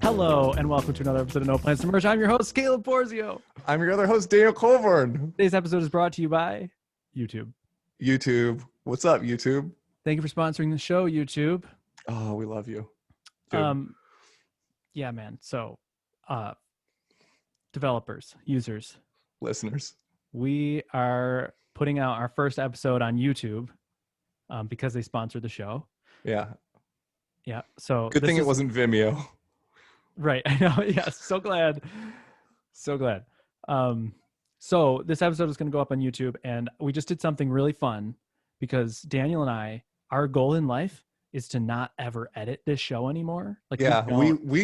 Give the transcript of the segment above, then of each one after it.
Hello, and welcome to another episode of No Plans to Merge. I'm your host, Caleb Porzio. I'm your other host, Daniel Colburn. Today's episode is brought to you by YouTube. YouTube. What's up, YouTube? Thank you for sponsoring the show, YouTube. Oh, we love you. Dude. Yeah, man. So, developers, users, Listeners. we are putting out our first episode on YouTube because they sponsored the show. Yeah. Yeah. So good thing it wasn't Vimeo. Right. I know. Yes. So glad. So glad. So this episode is going to go up on YouTube, and we just did something really fun because Daniel and I, our goal in life is to not ever edit this show anymore. Like, yeah,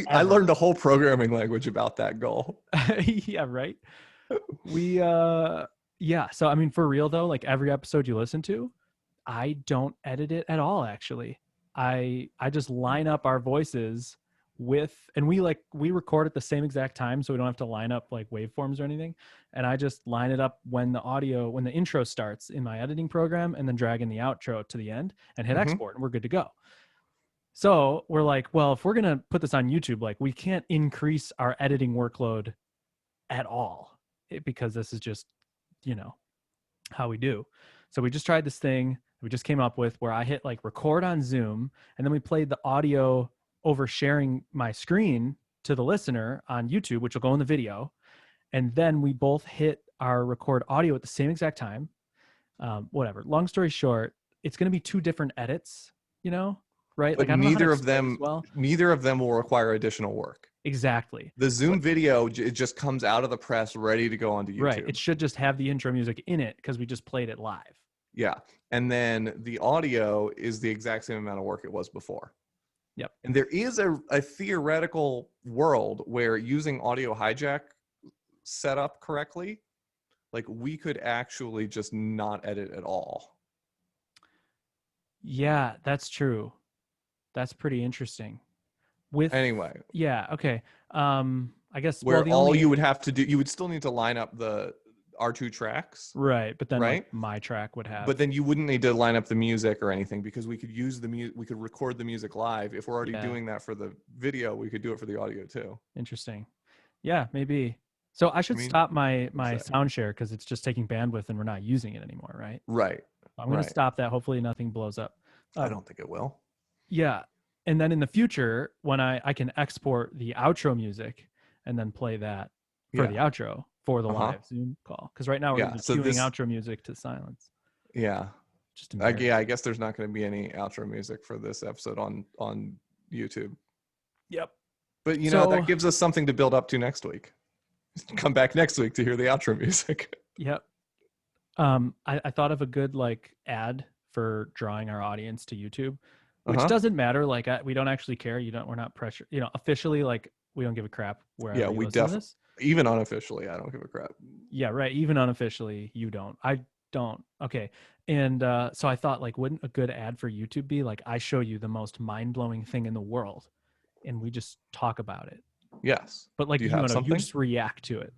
I learned a whole programming language about that goal. Yeah. Right. Yeah. So, I mean, for real though, like every episode you listen to, I don't edit it at all. Actually, I just line up our voices and we record at the same exact time, so we don't have to line up like waveforms or anything. And I just line it up when the intro starts in my editing program, and then drag in the outro to the end and hit export, and we're good to go. So we're like, well, if we're going to put this on YouTube, like we can't increase our editing workload at all because this is just, how we do. So we just tried this thing we just came up with where I hit like record on Zoom, and then we played the audio over sharing my screen to the listener on YouTube, which will go in the video. And then we both hit our record audio at the same exact time. Whatever. Long story short, it's going to be two different edits, right? But neither of them will require additional work. Exactly. The Zoom video, it just comes out of the press ready to go onto YouTube. Right. It should just have the intro music in it because we just played it live. Yeah. And then the audio is the exact same amount of work it was before. Yep. And there is a theoretical world where using audio hijack set up correctly, like we could actually just not edit at all. Yeah, that's true. That's pretty interesting. Anyway. Yeah. Okay. I guess where you would have to do, you would still need to line up our two tracks. Right. But then like my track would have. But then you wouldn't need to line up the music or anything because we could use we could record the music live. If we're already doing that for the video, we could do it for the audio too. Interesting. Yeah, maybe. So I should stop my sound share because it's just taking bandwidth and we're not using it anymore, right? Right. I'm going to stop that. Hopefully nothing blows up. I don't think it will. Yeah. And then in the future, when I can export the outro music and then play that for the outro for the live Zoom call. Because right now we're just queuing outro music to silence. Yeah. I guess there's not going to be any outro music for this episode on YouTube. Yep. But that gives us something to build up to next week. Come back next week to hear the outro music. Yep. I thought of a good like ad for drawing our audience to YouTube, which doesn't matter. Like we don't actually care. We're not pressure. Officially, like we don't give a crap where. We definitely. Even unofficially, I don't give a crap. Yeah, right. Even unofficially, you don't. I don't. Okay. And so I thought, like, wouldn't a good ad for YouTube be like, I show you the most mind-blowing thing in the world, and we just talk about it. Yes. But like, you just react to it.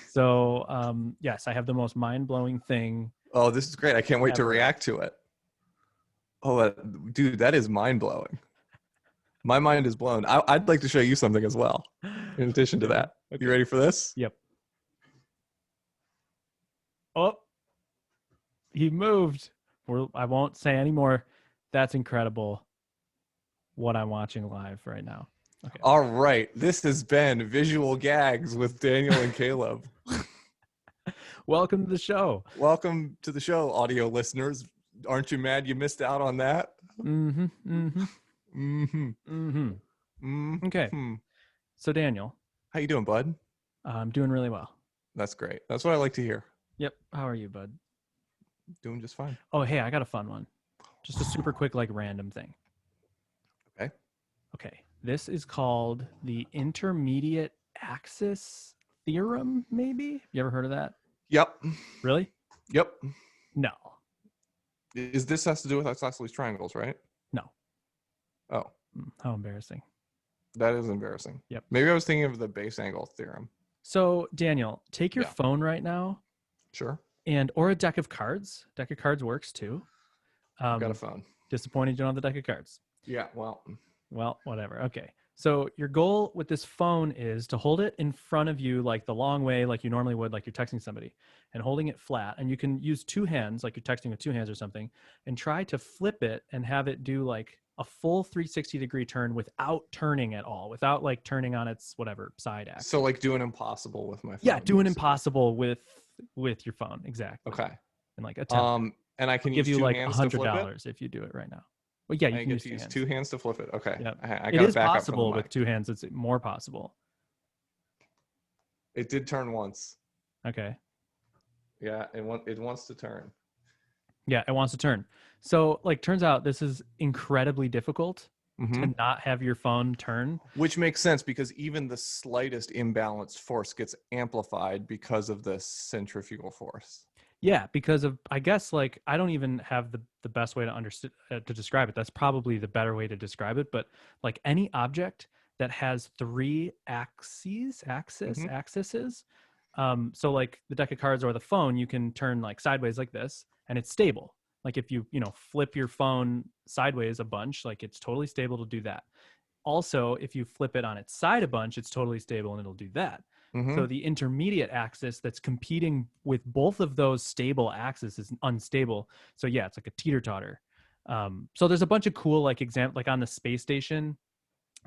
So, yes, I have the most mind-blowing thing. Oh, this is great. I can't wait to react to it. Oh, dude, that is mind-blowing. My mind is blown. I'd like to show you something as well, in addition to that. Okay. You ready for this? Yep. Oh, he moved. I won't say anymore. That's incredible what I'm watching live right now. Okay. All right. This has been Visual Gags with Daniel and Caleb. Welcome to the show. Welcome to the show, audio listeners. Aren't you mad you missed out on that? Mm-hmm. Mm-hmm. Mm-hmm. Mm-hmm. Mm-hmm. Okay. So Daniel. How you doing, bud? I'm doing really well. That's great. That's what I like to hear. Yep. How are you, bud? Doing just fine. Oh, hey, I got a fun one. Just a super quick, like random thing. Okay. This is called the intermediate axis theorem, maybe? You ever heard of that? Yep. Really? Yep. No. This has to do with isosceles triangles, right? No. Oh. How embarrassing. That is embarrassing. Yep. Maybe I was thinking of the base angle theorem. So, Daniel, take your phone right now. Sure. Or a deck of cards. Deck of cards works too. Got a phone. Disappointed you don't have the deck of cards. Yeah, well, whatever. Okay. So your goal with this phone is to hold it in front of you like the long way, like you normally would, like you're texting somebody, and holding it flat. And you can use two hands, like you're texting with two hands or something, and try to flip it and have it do like a full 360-degree turn without turning at all, without like turning on its whatever side axis. So like doing impossible with my phone. Yeah, doing impossible with your phone, exactly. Okay. And like attempt. And I can give use you two like hands to flip it? $100 if you do it right now. Well, yeah, you can get use to two use hands. two hands to flip it. Okay. Yep. I It got is back up from the possible mic. with two hands. It's more possible. It did turn once. Okay. Yeah, it wants to turn. Yeah, it wants to turn. So, like, turns out this is incredibly difficult to not have your phone turn. Which makes sense because even the slightest imbalanced force gets amplified because of the centrifugal force. Yeah, because of, I guess, like, I don't even have the best way to describe it. That's probably the better way to describe it. But like any object that has three axes, so like the deck of cards or the phone, you can turn like sideways like this, and it's stable. Like if you flip your phone sideways a bunch, like it's totally stable to do that. Also, if you flip it on its side a bunch, it's totally stable and it'll do that. So the intermediate axis that's competing with both of those stable axes is unstable. So yeah, it's like a teeter-totter. So there's a bunch of cool like example, like on the space station,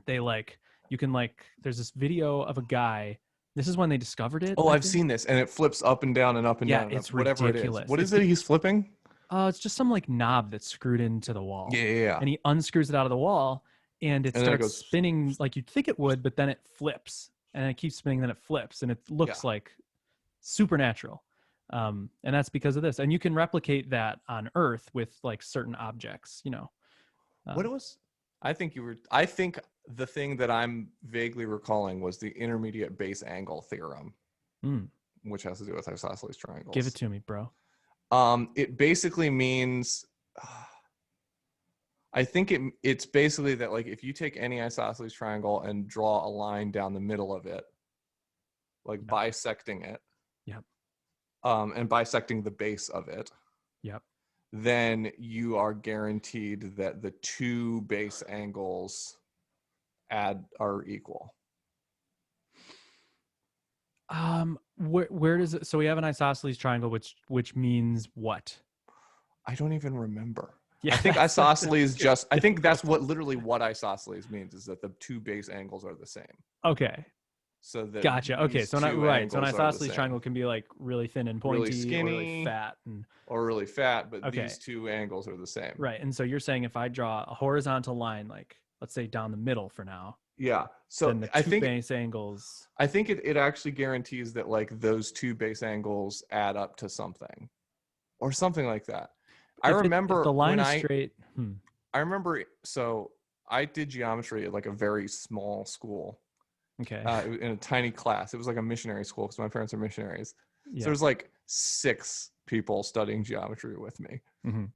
they like, you can like, there's this video of a guy. This is when they discovered it. Oh, I've seen this, and it flips up and down and up and down. It's whatever ridiculous. It is. What is it he's flipping? It's just some like knob that's screwed into the wall. Yeah. And he unscrews it out of the wall, and it starts spinning like you'd think it would, but then it flips, and it keeps spinning, then it flips, and it looks like supernatural. And that's because of this. And you can replicate that on Earth with like certain objects, What it was? I think the thing that I'm vaguely recalling was the intermediate base angle theorem, which has to do with isosceles triangles. Give it to me, bro. It basically means, I think it's basically that like if you take any isosceles triangle and draw a line down the middle of it, like bisecting it, and bisecting the base of it, then you are guaranteed that the two base angles are equal. Where does it? So we have an isosceles triangle, which means what? I don't even remember. Yeah, I think isosceles I think that's literally what isosceles means, is that the two base angles are the same. Okay. So that gotcha. Okay, so not right. So an isosceles triangle can be like really thin and pointy, really skinny, or really fat, or really fat, but these two angles are the same. Right. And so you're saying if I draw a horizontal line, like let's say down the middle for now. Yeah. So then the two base angles. I think it actually guarantees that like those two base angles add up to something, or something like that. I remember if the line is straight. I remember. So I did geometry at like a very small school. Okay. In a tiny class. It was like a missionary school because my parents are missionaries. Yeah. So there's like 6 people studying geometry with me.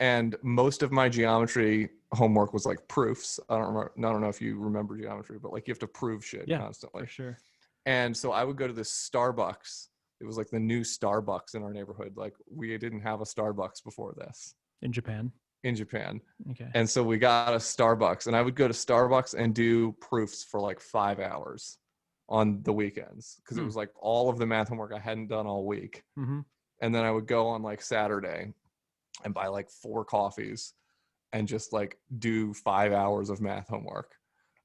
And most of my geometry homework was like proofs. I don't know if you remember geometry, but like you have to prove shit constantly. For sure. And so I would go to this Starbucks. It was like the new Starbucks in our neighborhood. Like we didn't have a Starbucks before this. In Japan. Okay. And so we got a Starbucks, and I would go to Starbucks and do proofs for like 5 hours on the weekends, because it was like all of the math homework I hadn't done all week. And then I would go on like Saturday and buy like 4 coffees and just like do 5 hours of math homework.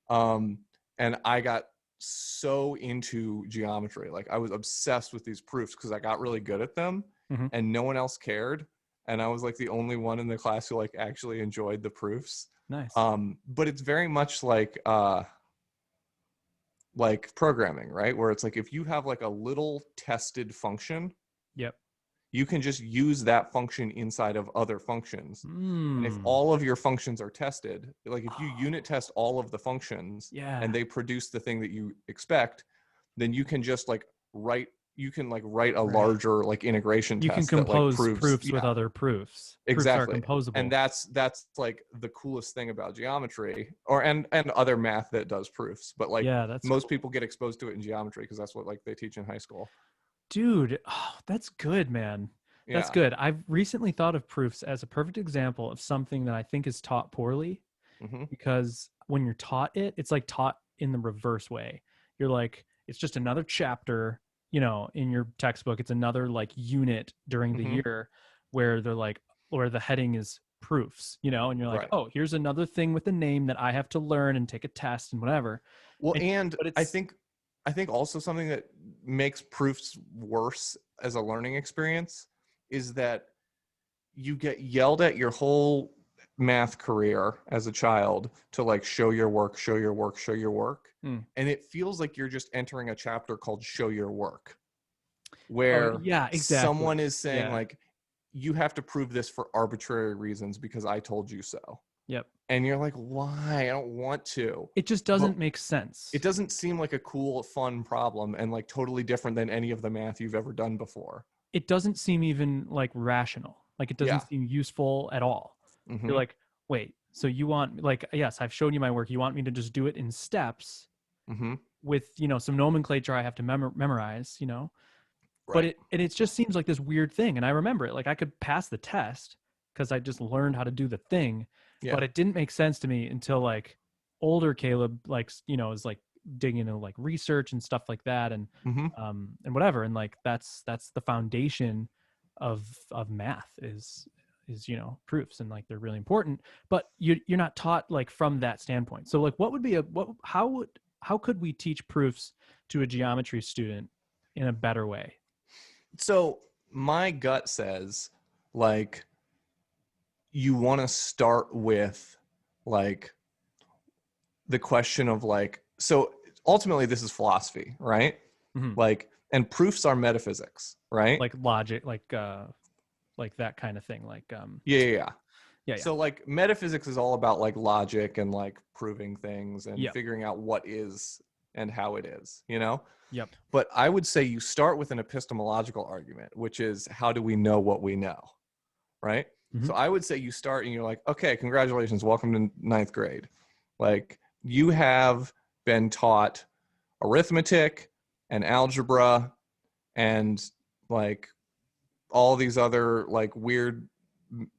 And I got so into geometry. Like I was obsessed with these proofs because I got really good at them, and no one else cared. And I was like the only one in the class who like actually enjoyed the proofs. Nice. But it's very much like programming, right? Where it's like if you have like a little tested function, you can just use that function inside of other functions. And if all of your functions are tested, like if you unit test all of the functions and they produce the thing that you expect, then you can just like write a larger like integration test. You can compose that, like, proofs with other proofs. Exactly. Proofs are composable. And that's like the coolest thing about geometry, and other math that does proofs. But like most people get exposed to it in geometry because that's what like they teach in high school. Dude, that's good, man. That's good. I've recently thought of proofs as a perfect example of something that I think is taught poorly, because when you're taught it, it's like taught in the reverse way. You're like, it's just another chapter, in your textbook. It's another like unit during the Mm-hmm. year where they're like, where the heading is proofs, and you're like, Right. oh, here's another thing with a name that I have to learn and take a test and whatever. Well, And and but I it's think also something that makes proofs worse as a learning experience is that you get yelled at your whole math career as a child to like show your work, show your work, show your work. And it feels like you're just entering a chapter called show your work, oh where yeah, someone exactly. is saying Yeah. like, you have to prove this for arbitrary reasons because I told you so. Yep. And you're like, why? I don't want to. It just But doesn't make sense. it doesn't seem like a cool, fun problem and like totally different than any of the math you've ever done before. It doesn't seem even like rational. Like it doesn't Yeah. seem useful at all. You're Mm-hmm. like, wait, so you want like, yes, I've shown you my work. You want me to just do it in steps Mm-hmm. with, some nomenclature I have to memorize, but Right. it just seems like this weird thing. And I remember it, like I could pass the test because I just learned how to do the thing, Yeah. but it didn't make sense to me until like older Caleb, like, is like digging into like research and stuff like that. Mm-hmm. And whatever. And like, that's the foundation of math is, proofs, and like, they're really important, but you're not taught like from that standpoint. So like, what would be how could we teach proofs to a geometry student in a better way? So my gut says like you want to start with like the question of like, so ultimately this is philosophy, right? Mhm. Like, and proofs are metaphysics, right? Like logic, like that kind of thing, like Yeah. yeah. So like metaphysics is all about like logic and like proving things and Yep. figuring out what is and how it is, you know? Yep. But I would say you start with an epistemological argument, which is how do we know what we know, right? Mhm. So I would say you start and you're like, okay, congratulations, welcome to ninth grade. Like you have been taught arithmetic and algebra and like all these other like weird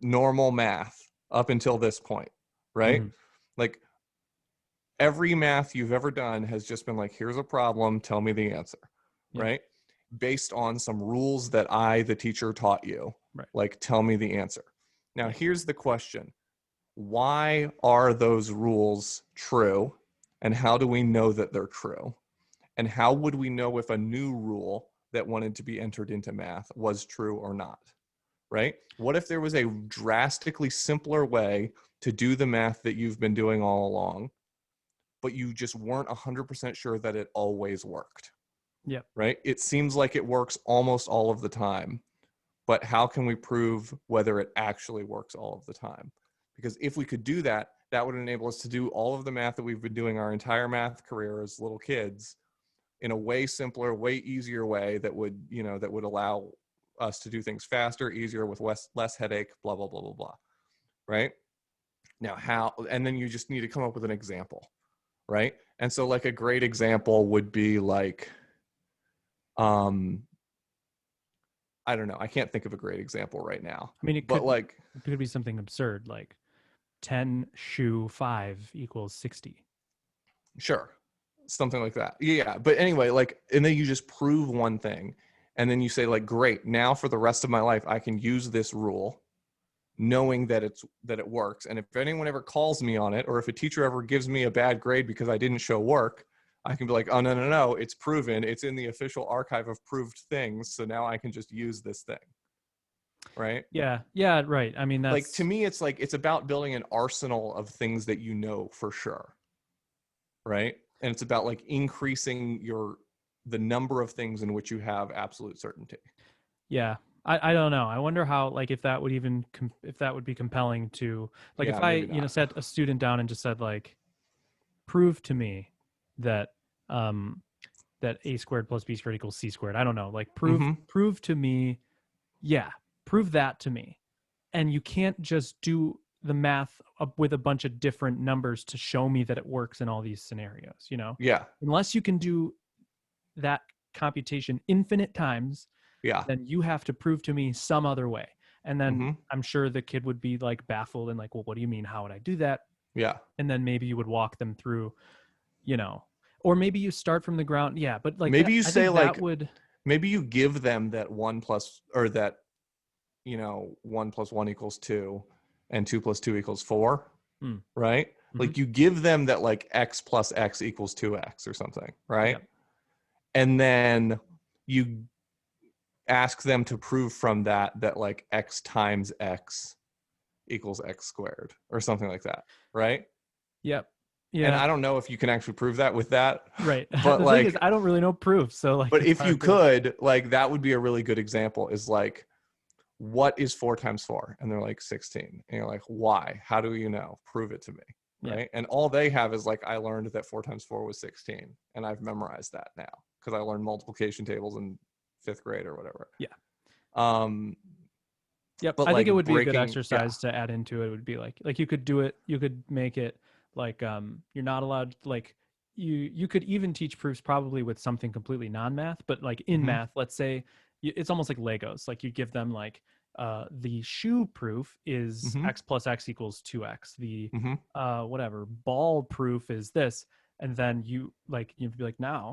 normal math up until this point, right? Mhm. Like every math you've ever done has just been like, here's a problem, tell me the answer, Yep. right? Based on some rules that I, the teacher, taught you. Right. Like, tell me the answer. Now, Yep. here's the question. Why are those rules true? And how do we know that they're true? And how would we know if a new rule that wanted to be entered into math was true or not? Right? What if there was a drastically simpler way to do the math that you've been doing all along, but you just weren't 100% sure that it always worked? Yep. Right? It seems like it works almost all of the time, but how can we prove whether it actually works all of the time? Because if we could do that, that would enable us to do all of the math that we've been doing our entire math career as little kids in a way simpler, way easier way that would, that would allow us to do things faster, easier, with less headache, blah, blah, blah, blah, blah. Right? Now, how, and then you just need to come up with an example, right? And so like a great example would be like, I don't know. I can't think of a great example right now, I mean, but like, it could be something absurd, like 10 shoe 5 equals 60. sure, something like that. Yeah. But anyway, like, and then you just prove one thing and then you say like, great, now for the rest of my life, I can use this rule knowing that it works. And if anyone ever calls me on it, or if a teacher ever gives me a bad grade because I didn't show work, I can be like, oh, no, it's proven. It's in the official archive of proved things. So now I can just use this thing. Right? Yeah. Right. I mean, Like, to that's me, it's like, it's about building an arsenal of things that you know for sure. Right? And it's about like increasing the number of things in which you have absolute certainty. yeah. I don't know. I wonder how, like, if that would even if that would be compelling to, like, if Yeah, I maybe not. sat a student down and just said like, prove to me that um that a squared plus b squared equals c squared. I don't know. Like, Mm-hmm. prove to me. Yeah, prove that to me. And you can't just do the math up with a bunch of different numbers to show me that it works in all these scenarios, Yeah. unless you can do that computation infinite times, Yeah. then you have to prove to me some other way. And then Mm-hmm. I'm sure the kid would be like baffled and like, well, what do you mean? How would I do that? Yeah. And then maybe you would walk them through, you know, or maybe you start from the ground. Yeah, but like Maybe that, you I say think that like, would. maybe you give them that 1 plus, or that, 1 plus 1 equals 2 and 2 plus 2 equals 4, Mm, right? mm-hmm. Like you give them that like x plus x equals 2x or something, right? Yep. And then you ask them to prove from that like x times x equals x squared or something like that, right? Yep. And Yeah. I don't know if you can actually prove that with that, Right. but The thing is, like, I don't really know proof, so like but it's if you hard to. could, like, that would be a really good example. Is like, what is 4 times 4? And they're like 16. And you're like, why? How do you know? Prove it to me, Yeah. right? And all they have is like, I learned that 4 times 4 was 16, and I've memorized that now because I learned multiplication tables in 5th grade or whatever. Yeah. Um, Yep. but I think like it would be a good breaking, yeah, exercise to add into it. Would be like you could do it. You could make it like you're not allowed like you could even teach proofs probably with something completely non-math, but like in mm-hmm, math, let's say it's almost like Legos. Like you give them like the shoe proof is mm-hmm, x plus x equals 2x. The mm-hmm, whatever ball proof is this, and then you'd be like now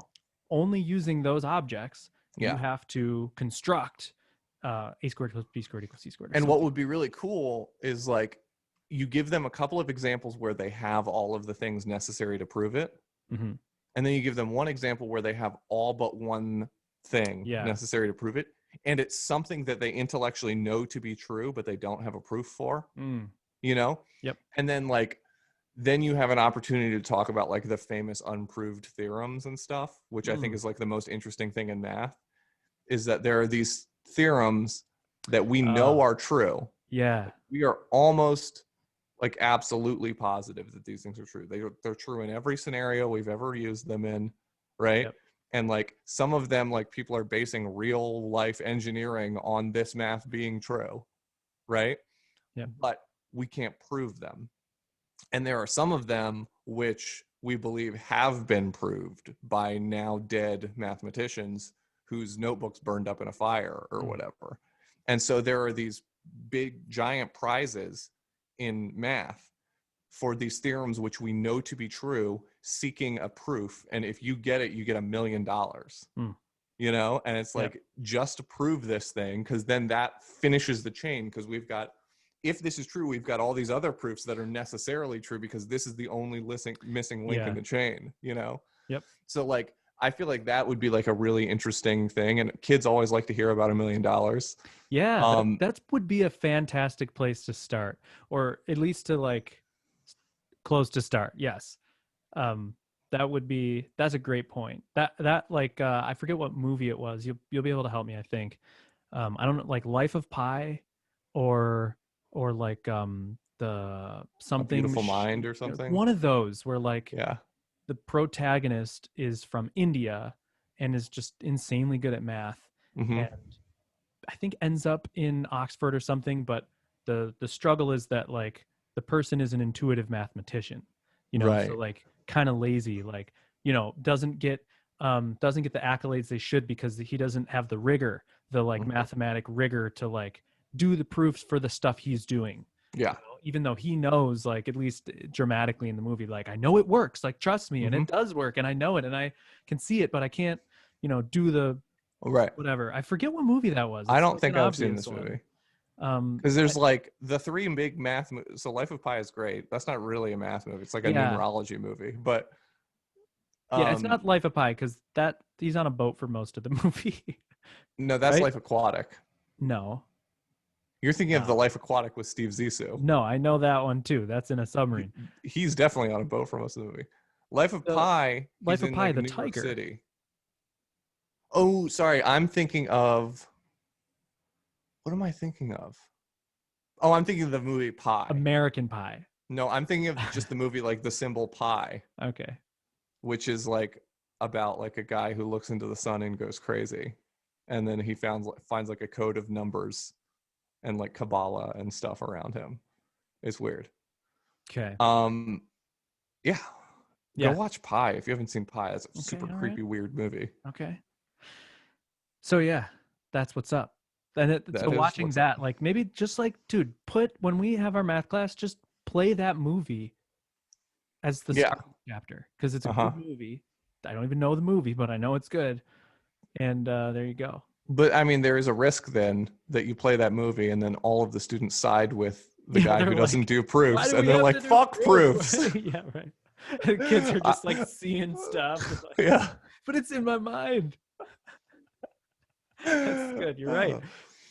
only using those objects you yeah. have to construct a squared plus b squared equals c squared or And what something. would be really cool is like, you give them a couple of examples where they have all of the things necessary to prove it, Mm-hmm. and then you give them one example where they have all but one thing Yeah. necessary to prove it, and it's something that they intellectually know to be true but they don't have a proof for, Mm. you know Yep. and then like, then you have an opportunity to talk about like the famous unproved theorems and stuff, which I think Mm. is like the most interesting thing in math, is that there are these theorems that we know Uh, are true. yeah. We are almost like absolutely positive that these things are true. They're true in every scenario we've ever used them in, right? Yep. And like, some of them, like, people are basing real life engineering on this math being true, right? Yep. But we can't prove them. And there are some of them which we believe have been proved by now dead mathematicians whose notebooks burned up in a fire or Mm. whatever. And so there are these big giant prizes in math for these theorems which we know to be true, seeking a proof. And if you get it, you get $1 million, Mm. and it's Yep. like, just to prove this thing, because then that finishes the chain, because we've got, if this is true, we've got all these other proofs that are necessarily true because this is the only missing link in Yeah. the chain. Yep. So like, I feel like that would be like a really interesting thing, and kids always like to hear about $1 million. Yeah. That um that would be a fantastic place to start, or at least to like close to start. Yes. Um, that's a great point. That like I forget what movie it was. You'll be able to help me, I think. I don't know, like Life of Pi, or like the a something Beautiful Mind or something. one of those where like Yeah. the protagonist is from India and is just insanely good at math, Hmm. and I think ends up in Oxford or something, but the struggle is that like the person is an intuitive mathematician, so Right. like kind of lazy, like doesn't get the accolades they should because he doesn't have the rigor, the like Hmm. mathematic rigor to like do the proofs for the stuff he's doing. Yeah. Even though he knows, like at least dramatically in the movie, like I know it works, like trust me, and Hmm. it does work, and I know it, and I can see it, but I can't, do the Right. whatever. I forget what movie that was. I It's don't like an think I've seen obvious this one. movie, because I, there's like the three big math so Life of Pi is great. That's not really a math movie, it's like a yeah, numerology movie. But yeah, it's um not Life of Pi because that he's on a boat for most of the movie, no, that's right? Life Aquatic. No, You're thinking of the no, Life Aquatic with Steve Zissou. no. I know that one too. That's in a he, submarine. he's definitely on a boat for most of the movie. Life of The Pi, Life he's of in Pi, like the New York tiger, City. Oh, sorry, I'm thinking of, what am I thinking of? Oh, I'm thinking of the movie Pi. American Pie. No, I'm thinking of just the movie, like the symbol pi, Okay. which is like about like a guy who looks into the sun and goes crazy, and then he finds like a code of numbers and like Kabbalah and stuff around him. It's weird. Okay. Um, yeah, go Yeah. watch Pi if you haven't seen Pi. It's a Okay. super All right. creepy, weird movie. Okay. So yeah, that's what's up. And so That is watching what's up. that, like maybe just like, dude, when we have our math class, just play that movie as the Yeah. start of the chapter because it's a Uh-huh. good movie. I don't even know the movie, but I know it's good. And there you go. But I mean, there is a risk then that you play that movie and then all of the students side with the Yeah, guy they're who doesn't like, do why proofs, do and we they're have like, to do "Fuck proofs." proof? Yeah, right. The kids are just like I- seeing stuff. It's like, yeah. but it's in my mind. That's good. You're right.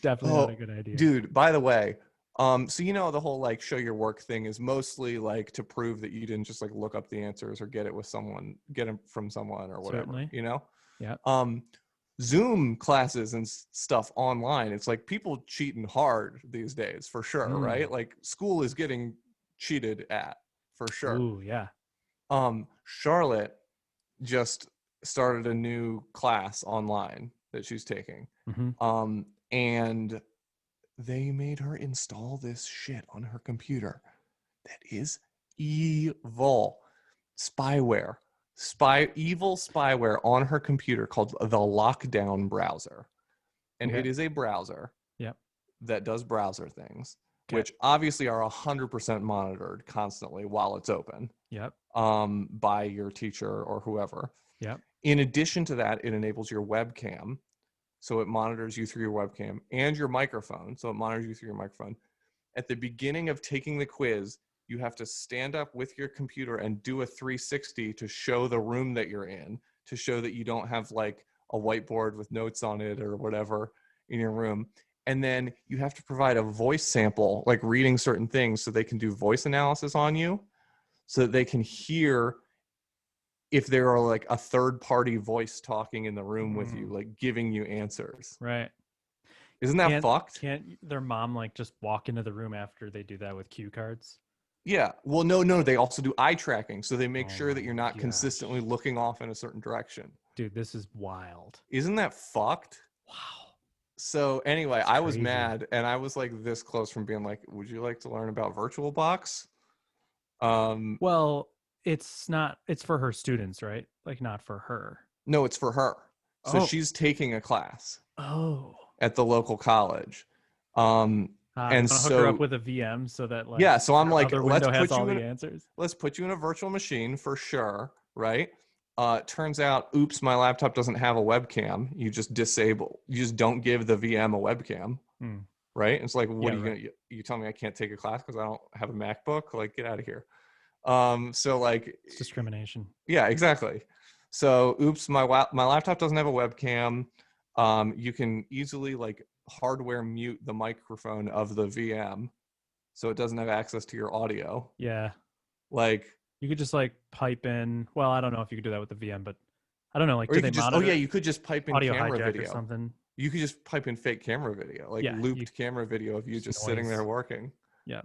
Definitely not a Oh, good idea. dude, by the way, so you know the whole like show your work thing is mostly like to prove that you didn't just like look up the answers or get it with someone, get them from someone or whatever, Certainly. you know? Yeah. Um, Zoom classes and stuff online, it's like people cheating hard these days for sure, Mm. right? Like school is getting cheated at for sure. Ooh, yeah. Charlotte just started a new class online that she's taking. Mm-hmm. And they made her install this shit on her computer that is evil spyware, evil spyware on her computer called the Lockdown browser. And Okay. it is a browser Yep. that does browser things, Okay. which obviously are 100% monitored constantly while it's open Yep. by your teacher or whoever. Yep. In addition to that, it enables your webcam. So it monitors you through your webcam and your microphone. So it monitors you through your microphone. At the beginning of taking the quiz, you have to stand up with your computer and do a 360 to show the room that you're in, to show that you don't have like a whiteboard with notes on it or whatever in your room. And then you have to provide a voice sample, like reading certain things so they can do voice analysis on you, so that they can hear if there are like a third party voice talking in the room with you, like giving you answers. Right. Isn't that fucked? Can't their mom like just walk into the room after they do that with cue cards? Yeah. Well, no. They also do eye tracking. So they make Oh sure my that you're not gosh. consistently looking off in a certain direction. Dude, this is wild. Isn't that fucked? Wow. So anyway, It's I was crazy. mad and I was like this close from being like, would you like to learn about VirtualBox? Well, it's for her students, right? Like not for her. No, it's for her. So Oh. she's taking a class Oh. at the local college. Um, They and want to hook her up so with a VM so that like yeah, so I'm her like, other window has all the answers. let's put you in a virtual machine for sure, right? Turns out, oops, my laptop doesn't have a webcam. You just don't give the VM a webcam, Hmm. right? It's like, what Yeah, are you right. gonna? You tell me I can't take a class because I don't have a MacBook? Like, get out of here. So like, It's discrimination. yeah, exactly. So, oops, my laptop doesn't have a webcam. You can easily like hardware mute the microphone of the VM, so it doesn't have access to your audio. Yeah. Like, You could just like pipe in. Well, I don't know if you could do that with the VM, but I don't know. Like, or do you they could just, oh yeah, monitor you could just pipe in audio camera hijack or video. something? You could just pipe in fake camera video, like Yeah, looped camera video of you just sitting there working. Yeah.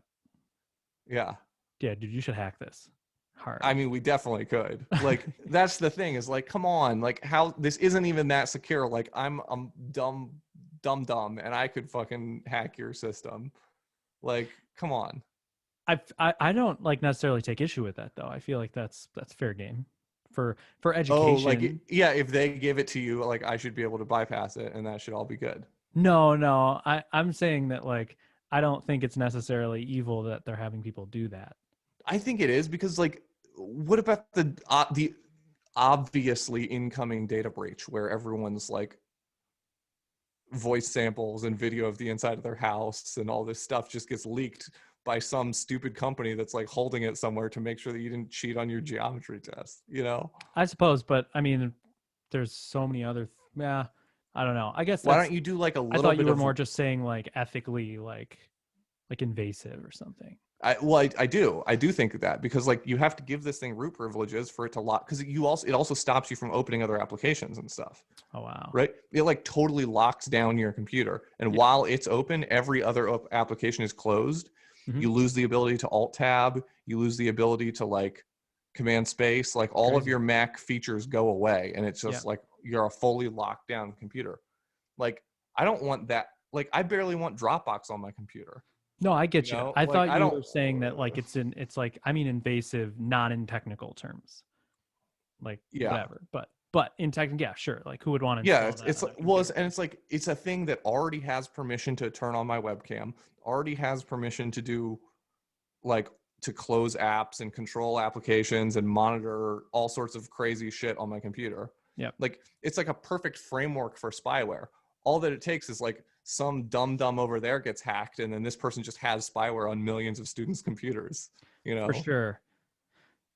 Yeah. Yeah, dude, you should hack this hard. I mean, we definitely could. Like, that's the thing is like, come on, like how this isn't even that secure. Like I'm dumb, and I could fucking hack your system. Like, come on. I don't like necessarily take issue with that though. I feel like that's fair game for Oh, like, education. yeah, if they give it to you, like I should be able to bypass it and that should all be good. No. I'm saying that like I don't think it's necessarily evil that they're having people do that. I think it is because like, what about the obviously incoming data breach where everyone's like voice samples and video of the inside of their house and all this stuff just gets leaked by some stupid company that's like holding it somewhere to make sure that you didn't cheat on your geometry test, you know? I suppose, but I mean, there's so many other. Yeah, I don't know. I guess Why that's. don't you do like a I little thought you bit were of more just saying like ethically, like invasive or something. I do think of that because like you have to give this thing root privileges for it to lock because it also stops you from opening other applications and stuff. Oh wow. Right? It like totally locks down your computer. And Yeah. while it's open, every other application is closed. Mm-hmm. You lose the ability to alt tab. You lose the ability to like command space. Like all of Crazy. your Mac features go away. And it's just Yeah. like you're a fully locked down computer. Like I don't want that. Like I barely want Dropbox on my computer. No, I get You you. know, I like thought I you don't. were saying that like it's like I mean invasive, not in technical terms. Like Yeah. whatever. But in technical, yeah, sure. Like who would want to Yeah, install that it's on like, their well, computer? and it's like it's a thing that already has permission to turn on my webcam, already has permission to do like to close apps and control applications and monitor all sorts of crazy shit on my computer. Yep. Like it's like a perfect framework for spyware. All that it takes is like some dumb over there gets hacked, and then this person just has spyware on millions of students' computers. You know, For sure.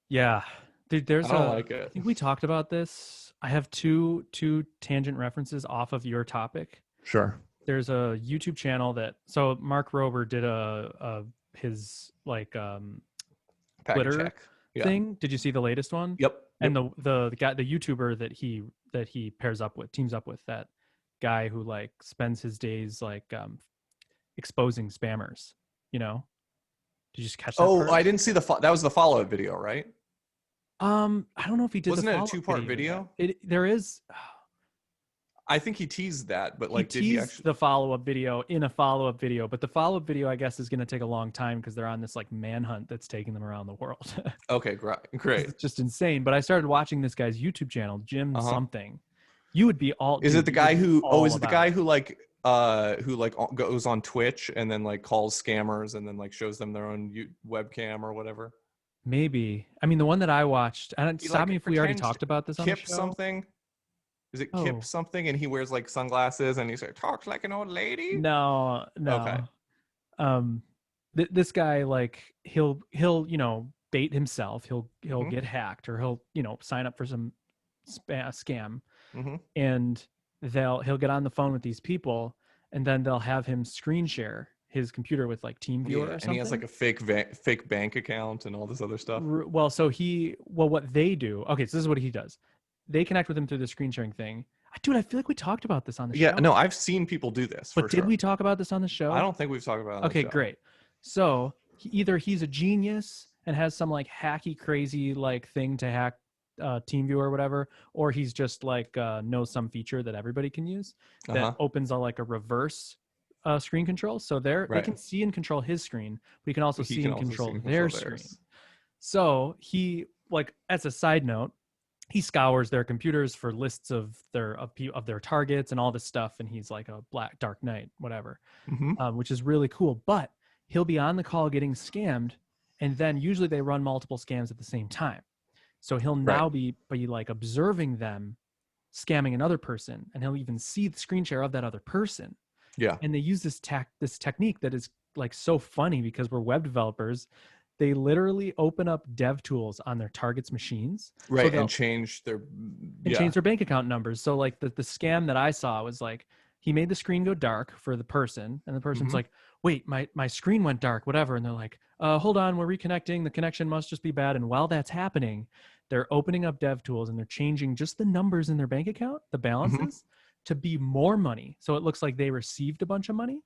Yeah. There's I don't a, like I it. think we talked about this. I have two tangent references off of your topic. Sure. There's a YouTube channel so Mark Rober did his like Packet Twitter check. Yeah. thing. Did you see the latest one? Yep. And the guy, the YouTuber that he teams up with, that guy who like spends his days like exposing spammers, you know? Did you just catch that Oh, part? I didn't see that was the follow-up video, right? I don't know if he did. Wasn't the it a follow-up two-part video? There is. I think he teased that, but like, He did he teased actually? the follow-up video in a follow-up video, but the follow-up video, I guess, is going to take a long time because they're on this like manhunt that's taking them around the world. Okay, great. It's just insane. But I started watching this guy's YouTube channel, Jim something. You would be all. Is dude, it the you guy would be who? Oh, all is it the about guy who like goes on Twitch and then like calls scammers and then like shows them their own webcam or whatever? Maybe. I mean, the one that I watched. And He stop like me if we already pretends talked about this on the Kip show. something. Is it Oh. Kip something? And he wears like sunglasses and he's like talks like an old lady. No. Okay. This guy, like, he'll bait himself. He'll get hacked, or he'll sign up for some scam, and he'll get on the phone with these people, and then they'll have him screen share his computer with like TeamViewer or something. And he has like a fake bank account and all this other stuff. Well, what they do. Okay, so this is what he does. They connect with him through the screen sharing thing. Dude, I feel like we talked about this on the show. Yeah, no, I've seen people do this. But did we talk about this on the show? I don't think we've talked about it on the Okay, show. great. So either he's a genius and has some like hacky, crazy like thing to hack TeamViewer or whatever, or he's just like knows some feature that everybody can use that opens like a reverse screen control. So they can see and control his screen, but he can also see and control their screen. So he, like, as a side note, he scours their computers for lists of their targets and all this stuff, and he's like a dark knight, whatever, which is really cool. But he'll be on the call getting scammed, and then usually they run multiple scams at the same time. So he'll now be like observing them scamming another person, and he'll even see the screen share of that other person. Yeah. And they use this technique that is like so funny because we're web developers. They literally open up dev tools on their targets' machines. Right, and change their bank account numbers. So like the scam that I saw was like, he made the screen go dark for the person, and the person's like, wait, my screen went dark, whatever. And they're like, hold on, we're reconnecting. The connection must just be bad. And while that's happening, they're opening up dev tools and they're changing just the numbers in their bank account, the balances, to be more money. So it looks like they received a bunch of money.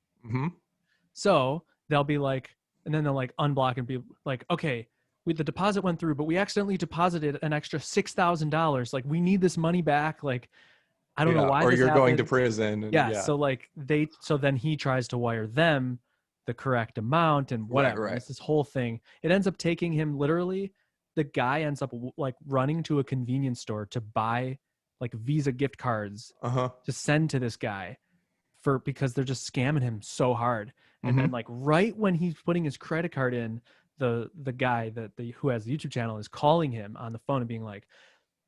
So they'll be like, and then they'll like unblock and be like, okay, the deposit went through, but we accidentally deposited an extra $6,000. Like, we need this money back. Like, I don't know why. Or this you're happened. going to prison. And, So then he tries to wire them the correct amount and whatever. Right. It's this whole thing. It ends up taking him literally. The guy ends up like running to a convenience store to buy like Visa gift cards to send to this guy because they're just scamming him so hard. And then like right when he's putting his credit card in, the guy who has the YouTube channel is calling him on the phone and being like,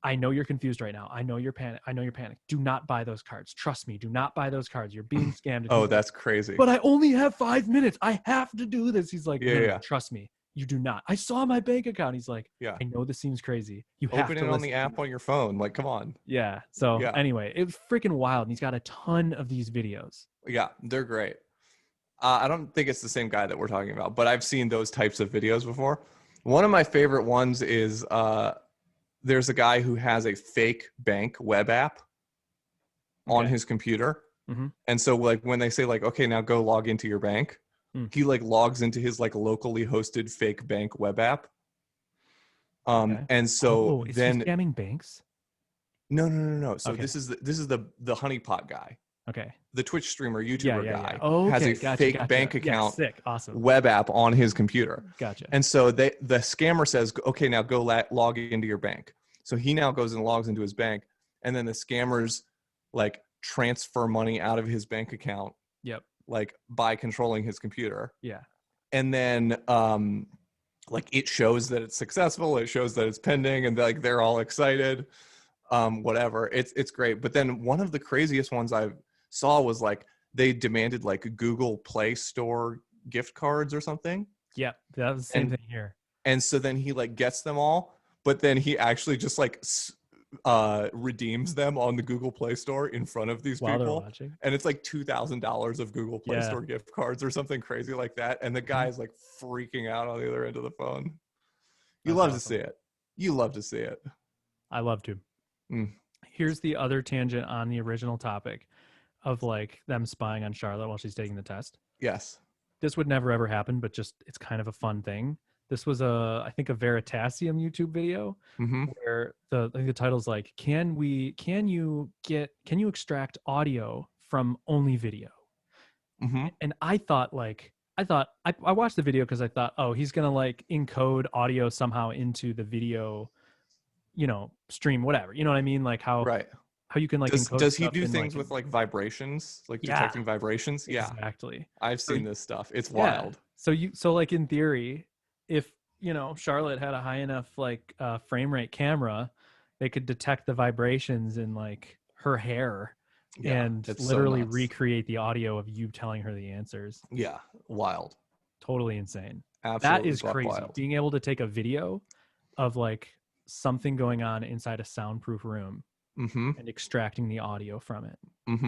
I know you're confused right now. I know you're panicked. Do not buy those cards. Trust me. Do not buy those cards. You're being scammed. Oh, that's crazy. But I only have 5 minutes. I have to do this. He's like, no, trust me. You do not. I saw my bank account. He's like, I know this seems crazy. You have to open it on the app on your phone. Like, come on. Yeah. So anyway, it was freaking wild. And he's got a ton of these videos. Yeah, they're great. I don't think it's the same guy that we're talking about, but I've seen those types of videos before. One of my favorite ones is there's a guy who has a fake bank web app on his computer. And so like when they say like, okay, now go log into your bank, he like logs into his like locally hosted fake bank web app. And so is then he scamming banks? No. So this is the honeypot guy. Okay. The Twitch streamer, YouTuber guy Oh, has a fake bank account sick. Awesome. web app on his computer. Gotcha. And so the scammer says, okay, now go log into your bank. So he now goes and logs into his bank, and then the scammers like transfer money out of his bank account. Yep. Like by controlling his computer. Yeah. And then like it shows that it's successful, it shows that it's pending, and like they're all excited. Whatever. It's great. But then one of the craziest ones I saw was like they demanded like Google Play Store gift cards or something. Yeah, that was the same And thing here. and so then he like gets them all, but then he actually just like redeems them on the Google Play Store in front of these While they're people. watching. And it's like $2,000 of Google Play Yeah. Store gift cards or something crazy like that. And the guy is like freaking out on the other end of the phone. You That's love awesome. to see it. You love to see it. I love to. Mm. Here's the other tangent on the original topic of like them spying on Charlotte while she's taking the test. Yes. This would never ever happen, but just it's kind of a fun thing. This was I think a Veritasium YouTube video where I think the title's like, can you extract audio from only video? And I thought I watched the video because I thought, oh, he's gonna like encode audio somehow into the video, stream, whatever. You know what I mean? Like how you can like encode. Does he do things with like vibrations, like detecting vibrations? Yeah, exactly. I've seen this stuff. It's wild. So like in theory, if Charlotte had a high enough like frame rate camera, they could detect the vibrations in like her hair and literally recreate the audio of you telling her the answers. Yeah, wild. Totally insane. Absolutely, that is crazy. Wild. Being able to take a video of like something going on inside a soundproof room and extracting the audio from it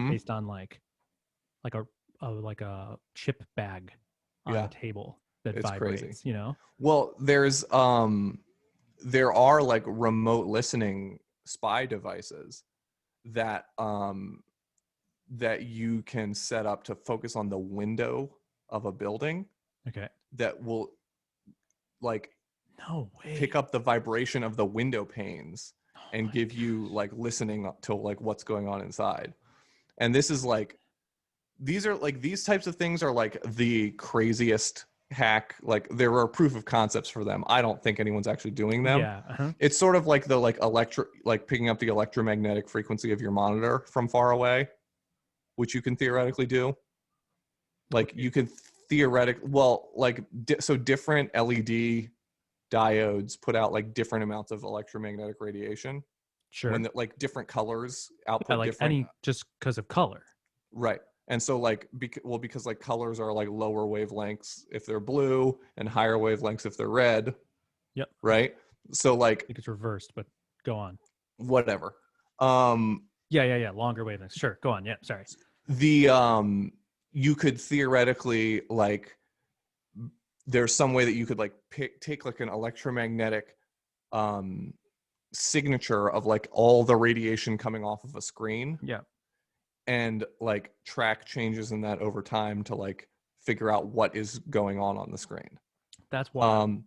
based on like a chip bag on a table that it's vibrates. Crazy. Well, there are like remote listening spy devices that that you can set up to focus on the window of a building. Okay. That will like way. Pick up the vibration of the window panes and give you like listening to like what's going on inside. And this is like these types of things are like the craziest hack. Like there are proof of concepts for them. I don't think anyone's actually doing them. Yeah. It's sort of like the like picking up the electromagnetic frequency of your monitor from far away, which you can theoretically do. Like you can so different LED diodes put out like different amounts of electromagnetic radiation. Sure. When like different colors output different. Just because of color. Right. And so like because like colors are like lower wavelengths if they're blue and higher wavelengths if they're red. Yep. Right. So like I think it's reversed, but go on. Whatever. Yeah. Longer wavelengths. Sure. Go on. Yeah. Sorry. You could theoretically like there's some way that you could like take like an electromagnetic signature of like all the radiation coming off of a screen. Yeah. And like track changes in that over time to like figure out what is going on the screen. That's wild.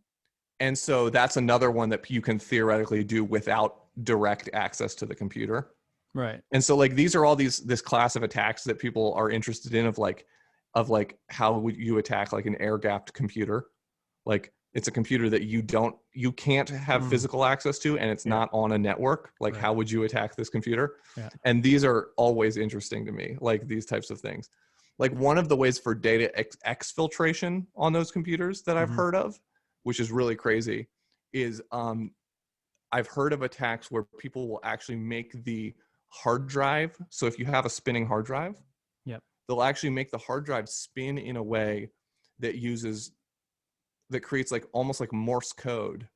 And so that's another one that you can theoretically do without direct access to the computer. Right. And so like these are all this class of attacks that people are interested in of like how would you attack like an air gapped computer? Like it's a computer that you can't have physical access to, and it's not on a network. Like how would you attack this computer? Yeah. And these are always interesting to me, like these types of things. Like one of the ways for data exfiltration on those computers that I've heard of, which is really crazy, is I've heard of attacks where people will actually make the hard drive. So if you have a spinning hard drive, they'll actually make the hard drive spin in a way that creates like almost like Morse code,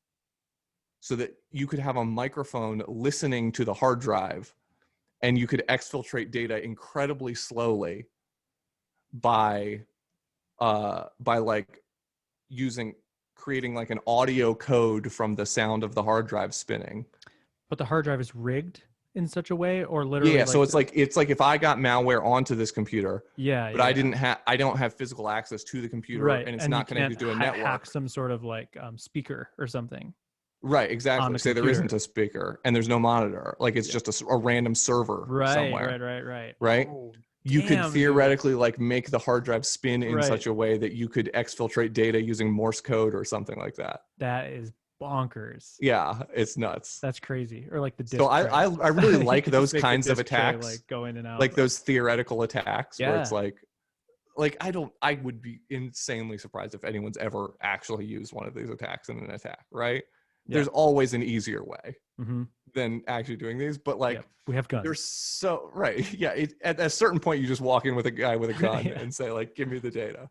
so that you could have a microphone listening to the hard drive and you could exfiltrate data incredibly slowly by like creating like an audio code from the sound of the hard drive spinning. But the hard drive is rigged in such a way, or literally so it's like if I got malware onto this computer, but I don't have physical access to the computer, and it's not connected to a network. Hack some sort of like speaker or something. Right, exactly. Say there isn't a speaker and there's no monitor, like it's just a random server somewhere. Right. Oh, you could theoretically like make the hard drive spin in such a way that you could exfiltrate data using Morse code or something like that. That is bonkers. Yeah, it's nuts. That's crazy. Or like the disc. So I really like those kinds of attacks, like go in and out, like those theoretical attacks where it's like like I would be insanely surprised if anyone's ever actually used one of these attacks in an attack, right? Yeah. There's always an easier way Mm-hmm. than actually doing these, but like we have guns. they're so right. Yeah. At a certain point, you just walk in with a guy with a gun Yeah. and say like, give me the data.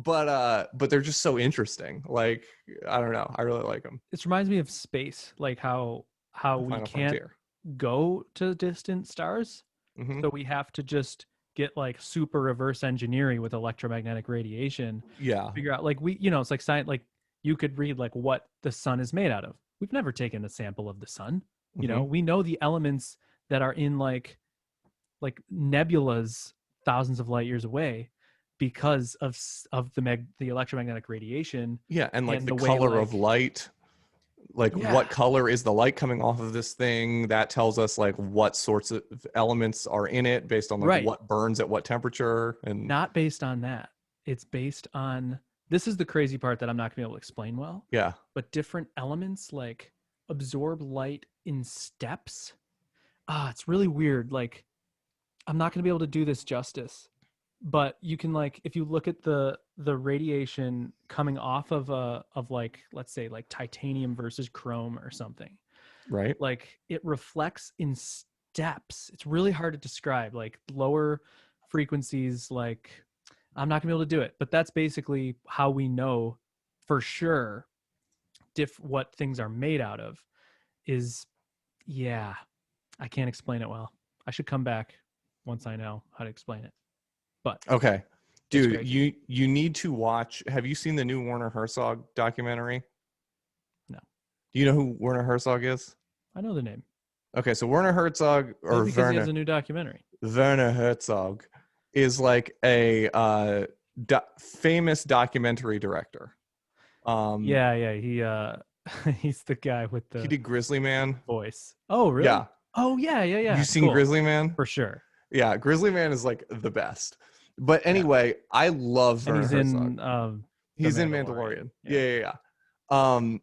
But they're just so interesting. Like, I don't know. I really like them. It reminds me of space, like how we Final can't Frontier. go to distant stars. Hmm. So we have to just get like super reverse engineering with electromagnetic radiation. Yeah. Figure out like it's like science, like you could read like what the sun is made out of. We've never taken a sample of the sun. Hmm. We know the elements that are in like nebulas thousands of light years away because of the electromagnetic radiation. Yeah. And like And the the way color like of light, like yeah, what color is the light coming off of this thing, that tells us like what sorts of elements are in it based on like right. what burns at what temperature. And Not based on that. It's based on, this is the crazy part that I'm not gonna be able to explain well, yeah. but different elements like absorb light in steps. It's really weird. Like I'm not gonna be able to do this justice, but you can like if you look at the radiation coming off of like let's say like titanium versus chrome or something, Right. like it reflects in steps. It's really hard to describe. Like lower frequencies, like I'm not gonna be able to do it, but that's basically how we know for sure what things are made out of. Is yeah, I can't explain it well. I should come back once I know how to explain it. But Okay. it's Dude, crazy. you need to watch. Have you seen the new Werner Herzog documentary? No, Do you know who Werner Herzog is? I know the name. Okay, so Werner Herzog or Maybe because he has a new documentary. Werner Herzog is like a famous documentary director. Yeah, he he's the guy with He the did Grizzly Man. voice. Oh, really? Yeah. Oh, yeah. You seen Cool. Grizzly Man? For sure. Yeah, Grizzly Man is like the best. But Yeah. anyway, I love And Werner he's Herzog. in The He's in Mandalorian. Mandalorian. Yeah. Um,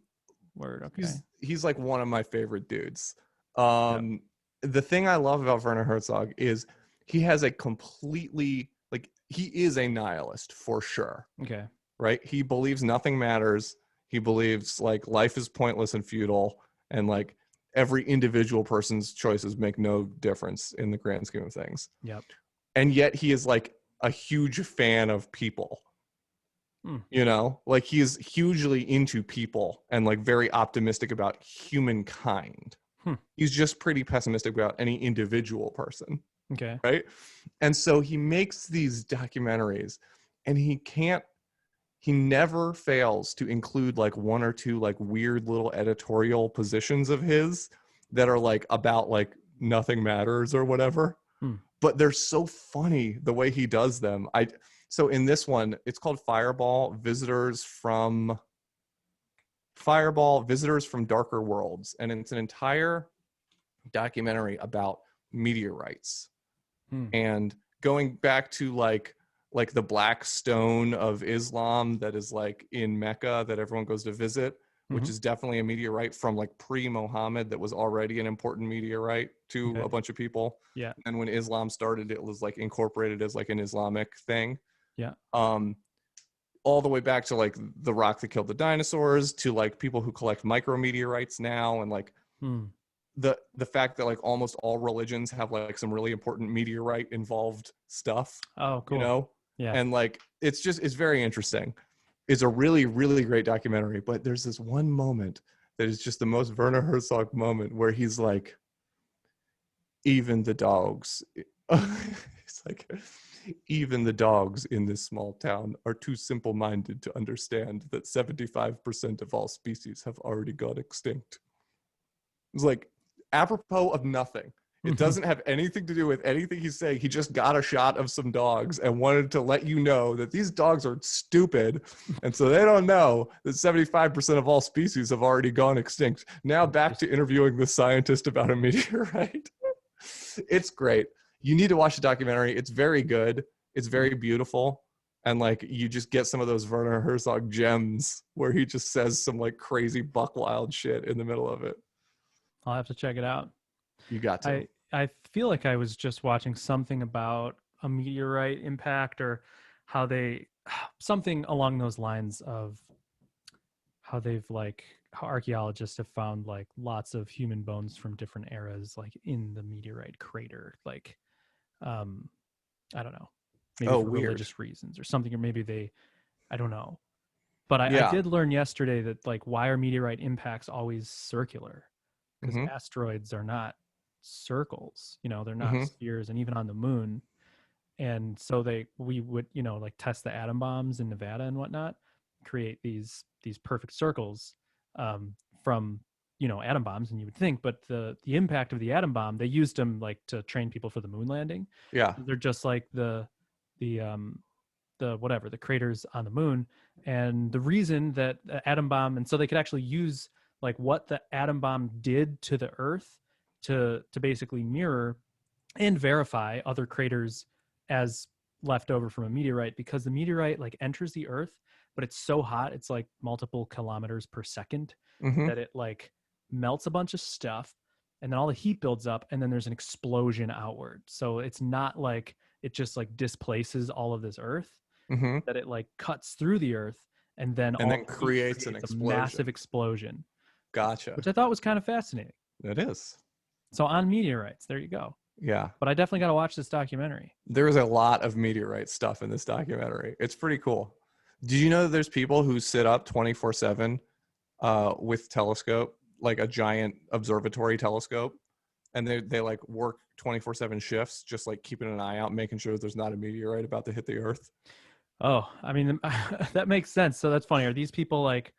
Word, okay. he's like one of my favorite dudes. Yep. The thing I love about Werner Herzog is he has a completely like he is a nihilist for sure. Okay. Right? He believes nothing matters. He believes like life is pointless and futile, and like every individual person's choices make no difference in the grand scheme of things. Yep. And yet he is like a huge fan of people. Like he is hugely into people and like very optimistic about humankind. He's just pretty pessimistic about any individual person. Okay. Right. And so he makes these documentaries and he never fails to include like one or two like weird little editorial positions of his that are like about like nothing matters or whatever. But they're so funny the way he does them. So in this one, it's called Visitors from Darker Worlds. And it's an entire documentary about meteorites. And going back to like the black stone of Islam that is like in Mecca that everyone goes to visit, which is definitely a meteorite from like pre-Muhammad that was already an important meteorite to a bunch of people. Yeah. And when Islam started, it was like incorporated as like an Islamic thing. Yeah. All the way back to like the rock that killed the dinosaurs to like people who collect micrometeorites now, and like the fact that like almost all religions have like some really important meteorite involved stuff. Oh, cool. Yeah. And like it's very interesting. It's a really, really great documentary, but there's this one moment that is just the most Werner Herzog moment where he's like, even the dogs. It's like, even the dogs in this small town are too simple-minded to understand that 75% of all species have already gone extinct. It's like, apropos of nothing. It doesn't have anything to do with anything he's saying. He just got a shot of some dogs and wanted to let you know that these dogs are stupid. And so they don't know that 75% of all species have already gone extinct. Now back to interviewing the scientist about a meteorite. It's great. You need to watch the documentary. It's very good. It's very beautiful. And like, you just get some of those Werner Herzog gems where he just says some like crazy buck wild shit in the middle of it. I'll have to check it out. You got to. I feel like I was just watching something about a meteorite impact, or how they something along those lines of how they've like how archaeologists have found like lots of human bones from different eras like in the meteorite crater, like um I don't know, maybe Oh, for weird. religious reasons or something, or maybe they, I don't know. But I Yeah. did learn yesterday that like why are meteorite impacts always circular? Because Mm-hmm. asteroids are not circles, you know, they're not Mm-hmm. spheres, and even on the moon. And so we would, you know, like test the atom bombs in Nevada and whatnot, create these perfect circles from, you know, atom bombs. And you would think, but the impact of the atom bomb, they used them like to train people for the moon landing. Yeah. They're just like the whatever, the craters on the moon. And the reason that the atom bomb, and so they could actually use like what the atom bomb did to the earth to basically mirror and verify other craters as left over from a meteorite, because the meteorite like enters the earth, but it's so hot, it's like multiple kilometers per second, Mm-hmm. that it like melts a bunch of stuff, and then all the heat builds up, and then there's an explosion outward. So it's not like it just like displaces all of this earth, Mm-hmm. that it like cuts through the earth, and then And all then the heat creates an creates a massive explosion. explosion, Gotcha. which I thought was kind of fascinating. It is. So on meteorites, there you go. Yeah. But I definitely got to watch this documentary. There is a lot of meteorite stuff in this documentary. It's pretty cool. Did you know that there's people who sit up 24/7 with telescope, like a giant observatory telescope, and they like work 24/7 shifts, just like keeping an eye out, making sure there's not a meteorite about to hit the Earth? Oh, I mean, that makes sense. So that's funny. Are these people like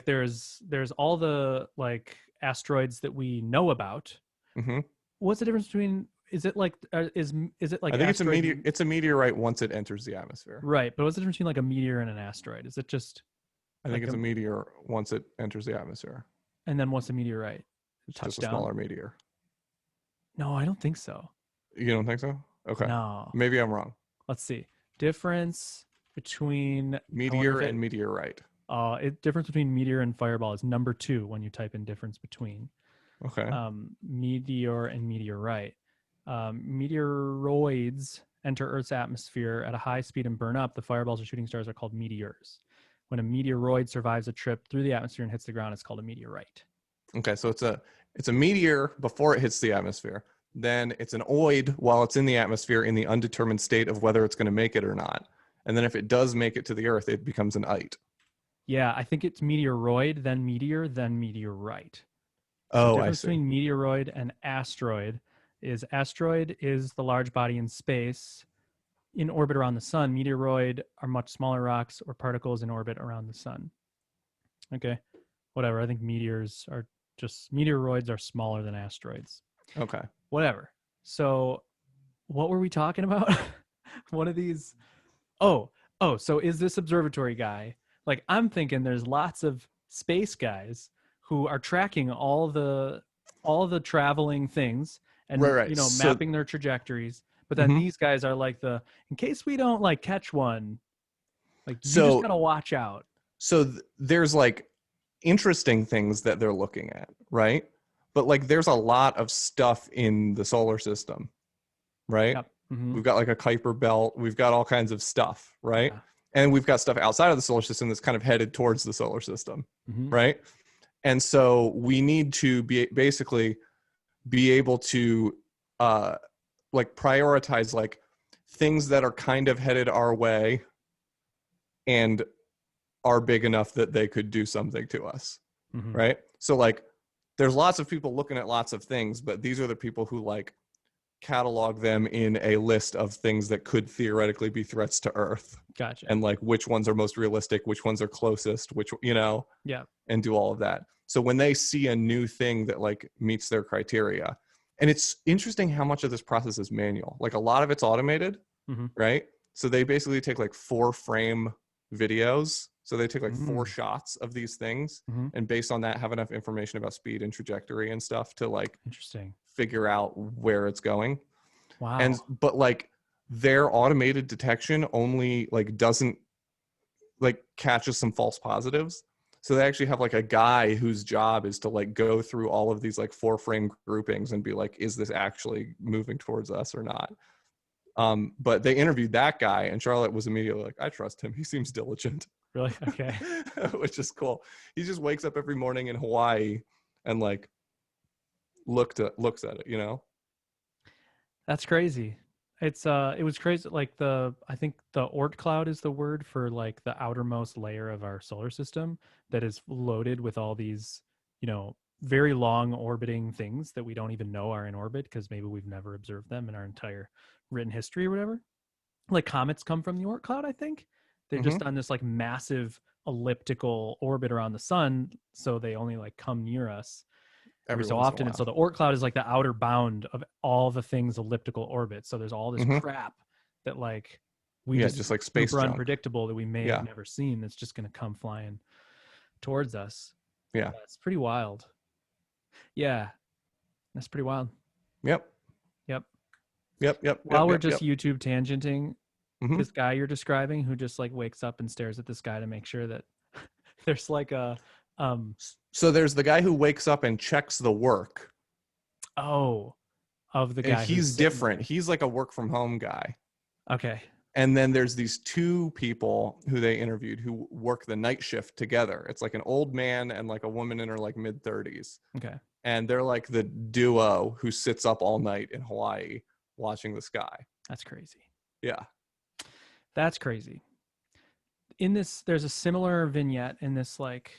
there's all the like asteroids that we know about? Mm-hmm. What's the difference between, is it like is it like I think it's a asteroid meteor. It's a meteorite once it enters the atmosphere. right? But what's the difference between like a meteor and an asteroid? Is it just I think like it's a, a meteor once it enters the atmosphere. and then what's a meteorite? It's just a Touchdown? smaller meteor. No, I don't think so. You don't think so? Okay. No. Maybe I'm wrong. Let's see. Difference between, I wonder Meteor if and meteorite. difference between meteor and fireball is number 2 when you type in difference between Okay. meteor and meteorite. Meteoroids enter Earth's atmosphere at a high speed and burn up. The fireballs or shooting stars are called meteors. When a meteoroid survives a trip through the atmosphere and hits the ground, it's called a meteorite. Okay. So it's a meteor before it hits the atmosphere. Then it's an oid while it's in the atmosphere in the undetermined state of whether it's going to make it or not. And then if it does make it to the Earth, it becomes an ite. Yeah, I think it's meteoroid, then meteor, then meteorite. So Oh, I difference see. between meteoroid and asteroid is the large body in space in orbit around the sun. Meteoroid are much smaller rocks or particles in orbit around the sun. Okay, whatever. I think meteoroids are smaller than asteroids. Okay. Whatever. So what were we talking about? One of these. Oh, so is this observatory guy, like, I'm thinking there's lots of space guys who are tracking all the traveling things and Right. you know, So, mapping their trajectories. But then mhm. these guys are like in case we don't like catch one, like you just so, gotta watch out. there's like interesting things that they're looking at, right? But like there's a lot of stuff in the solar system, right? Yep. Mm-hmm. We've got like a Kuiper belt. We've got all kinds of stuff, right? Yeah. And we've got stuff outside of the solar system that's kind of headed towards the solar system, Mm-hmm. right? And so we need to basically be able to like prioritize like things that are kind of headed our way and are big enough that they could do something to us, Mm-hmm. right? So like there's lots of people looking at lots of things, but these are the people who like catalog them in a list of things that could theoretically be threats to Earth, Gotcha. and like which ones are most realistic, which ones are closest, which, you know, Yeah. and do all of that. So when they see a new thing that like meets their criteria, and it's interesting how much of this process is manual. Like a lot of it's automated, Mm-hmm. right? So they basically take like 4-frame videos. So they take like 4 shots of these things, Mm-hmm. and based on that have enough information about speed and trajectory and stuff to like Interesting. figure out where it's going. Wow. And but like their automated detection only like doesn't like catches some false positives. So they actually have like a guy whose job is to like go through all of these like 4-frame groupings and be like, is this actually moving towards us or not? But they interviewed that guy, and Charlotte was immediately like, I trust him. He seems diligent. Really? Okay. Which is cool. He just wakes up every morning in Hawaii and like looks at it, you know? That's crazy. It was crazy. Like I think the Oort cloud is the word for like the outermost layer of our solar system that is loaded with all these, very long orbiting things that we don't even know are in orbit because maybe we've never observed them in our entire written history or whatever. Like comets come from the Oort cloud, I think. They're Mm-hmm. just on this like massive elliptical orbit around the sun, so they only like come near us every Every so once in a often. And so while. the Oort cloud is like the outer bound of all the things elliptical orbit. So there's all this Mm-hmm. crap that like we Yeah, just just like space super junk. unpredictable that we may have Yeah. never seen that's just going to come flying towards us. Yeah. That's pretty wild. Yeah, that's pretty wild. Yep. Yep. Yep. Yep. Yep. While we're Yep. just Yep. YouTube tangenting, Mm-hmm. this guy you're describing who just like wakes up and stares at the sky to make sure that there's like a So there's the guy who wakes up and checks the work, oh, of the and guy who's he's sitting different. there. He's like a work from home guy. Okay. And then there's these two people who they interviewed who work the night shift together. It's like an old man and like a woman in her like mid 30s. Okay. And they're like the duo who sits up all night in Hawaii watching the sky. That's crazy. Yeah. That's crazy. In this, there's a similar vignette in this like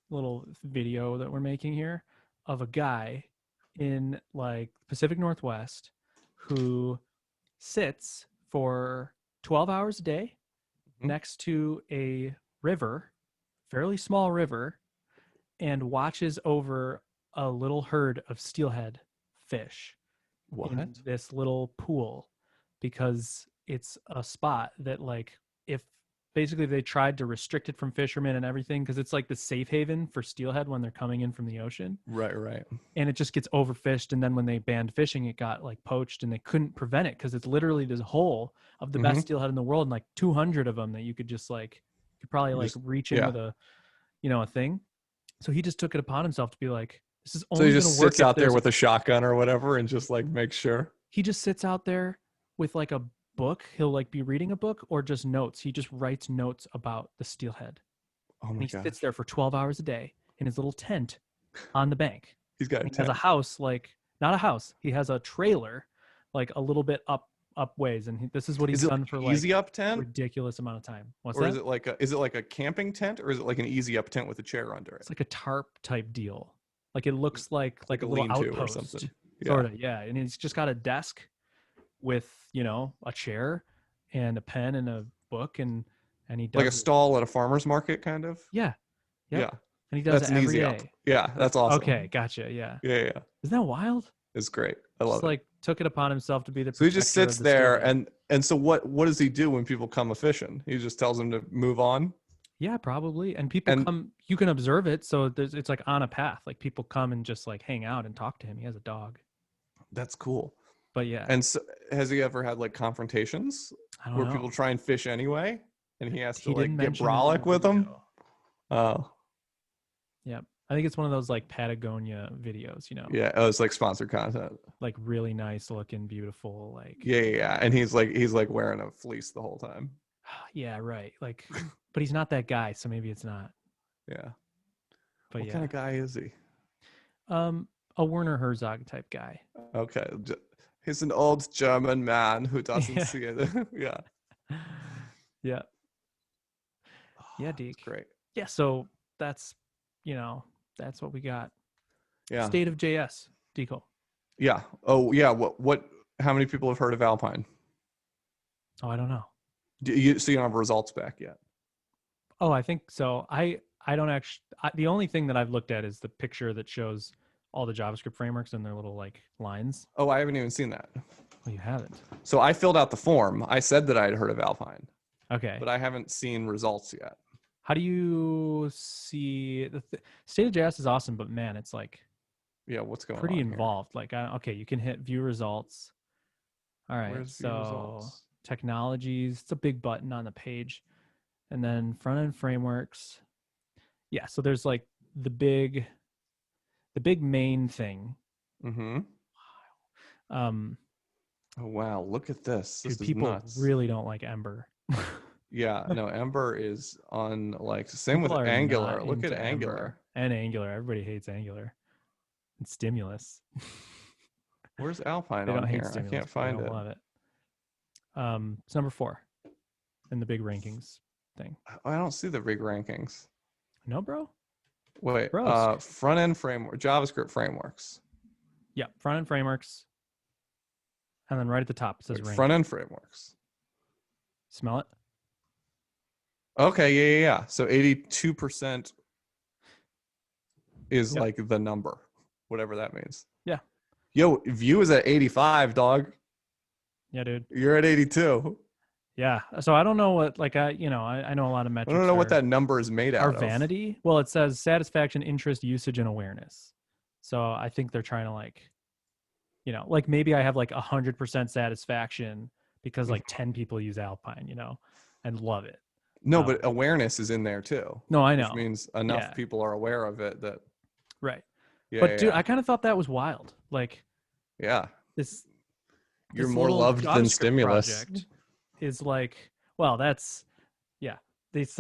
little video that we're making here of a guy in like Pacific Northwest who sits for 12 hours a day next to a river, fairly small river, and watches over a little herd of steelhead fish What? in this little pool because it's a spot that like if basically they tried to restrict it from fishermen and everything because it's like the safe haven for steelhead when they're coming in from the ocean, Right, right. and it just gets overfished, and then when they banned fishing it got like poached and they couldn't prevent it because it's literally this hole of the best steelhead in the world and like 200 of them that you could just like you could probably like Just reach in with a thing. So he just took it upon himself to be like, this is So he only going just to work sits if out there there's with a shotgun or whatever and just like makes sure. he just sits out there with like a book. He'll like be reading a book or just notes. He just writes notes about the steelhead. Oh And my he god. sits there for 12 hours a day in his little tent on the bank. He's got a And he has a tent. house, like not a house. He has a trailer, like a little bit up ways, and this is what he's Is it done like for an like easy up a tent? ridiculous amount of time. What's Or that? is it like a camping tent, or is it like an easy up tent with a chair under it? It's like a tarp type deal. Like it looks like Like a a little lean-to or outpost, something. Yeah. sort of. Yeah, and he's just got a desk with a chair and a pen and a book, and he does Like a stall at a farmer's market kind of. Yeah, yep. Yeah. And he does That's it an every easy up. day. Yeah, that's awesome. Okay, gotcha. Yeah, Yeah, yeah. isn't that wild? It's great. I Just love it. like took it upon himself to be the So he just protector sits of the there steelhead. and so what does he do when people come a fishing? He just tells them to move on. Yeah, probably. And people And come. You can observe it, so it's like on a path. Like people come and just like hang out and talk to him. He has a dog, that's cool. but yeah, And so, has he ever had like confrontations I don't where know. people try and fish anyway and he has to He didn't like get mention it in the brolic with them? video. Oh, Yeah, I think it's one of those like Patagonia videos. yeah. Oh, it's like sponsored content. Like really nice looking, beautiful. Like Yeah, yeah, yeah. And he's like wearing a fleece the whole time. yeah, right. Like, but he's not that guy, so maybe it's not. Yeah. But What yeah, kind of guy is he? A Werner Herzog type guy. Okay. He's an old German man who doesn't Yeah. see it. Yeah. Yeah, yeah, That's Deke. great. Yeah, so that's that's what we got. Yeah. State of JS, Deco. Yeah. Oh, yeah. What, how many people have heard of Alpine? Oh, I don't know. So you don't have results back yet? Oh, I think so. I don't actually. The only thing that I've looked at is the picture that shows all the JavaScript frameworks and their little like lines. Oh, I haven't even seen that. Well, you haven't. So I filled out the form. I said that I had heard of Alpine, Okay. but I haven't seen results yet. How do you see State of JS is awesome, but man, it's like Yeah, what's going pretty on involved. Like, okay, you can hit view results. All right, Where's view so results? technologies. It's a big button on the page, and then front end frameworks. Yeah, so there's like the big main thing. Mm-hmm. Um, Oh wow, look at this. Dude, This is people nuts. really don't like Ember. Yeah, no, Ember is on like same People with are Angular. not Look at into Ember Angular. and Angular. Everybody hates Angular and Stimulus. Where's Alpine They on don't hate here? I Stimulus, can't but they find don't it. love it. It's number 4 in the big rankings thing. I don't see the big rankings. No, bro. Wait, Bros. front end framework, JavaScript frameworks. Yeah, front end frameworks, and then right at the top it says Wait, front ranking. end frameworks. Smell it? Okay, yeah. So 82% is Yep. like the number, whatever that means. Yeah. Yo, Vue is at 85, dog. Yeah, dude. You're at 82. Yeah. So I don't know what I know a lot of I don't metrics know what that number is made are out of. vanity. Well, it says satisfaction, interest, usage, and awareness. So I think they're trying to maybe I have 100% satisfaction because 10 people use Alpine, and love it. No, but awareness is in there too. No, I Which know. means enough Yeah. people are aware of it that. Right. Yeah, But dude, yeah. I kind of thought that was wild. Yeah. This You're this more little loved than JavaScript stimulus. project is well, that's yeah. This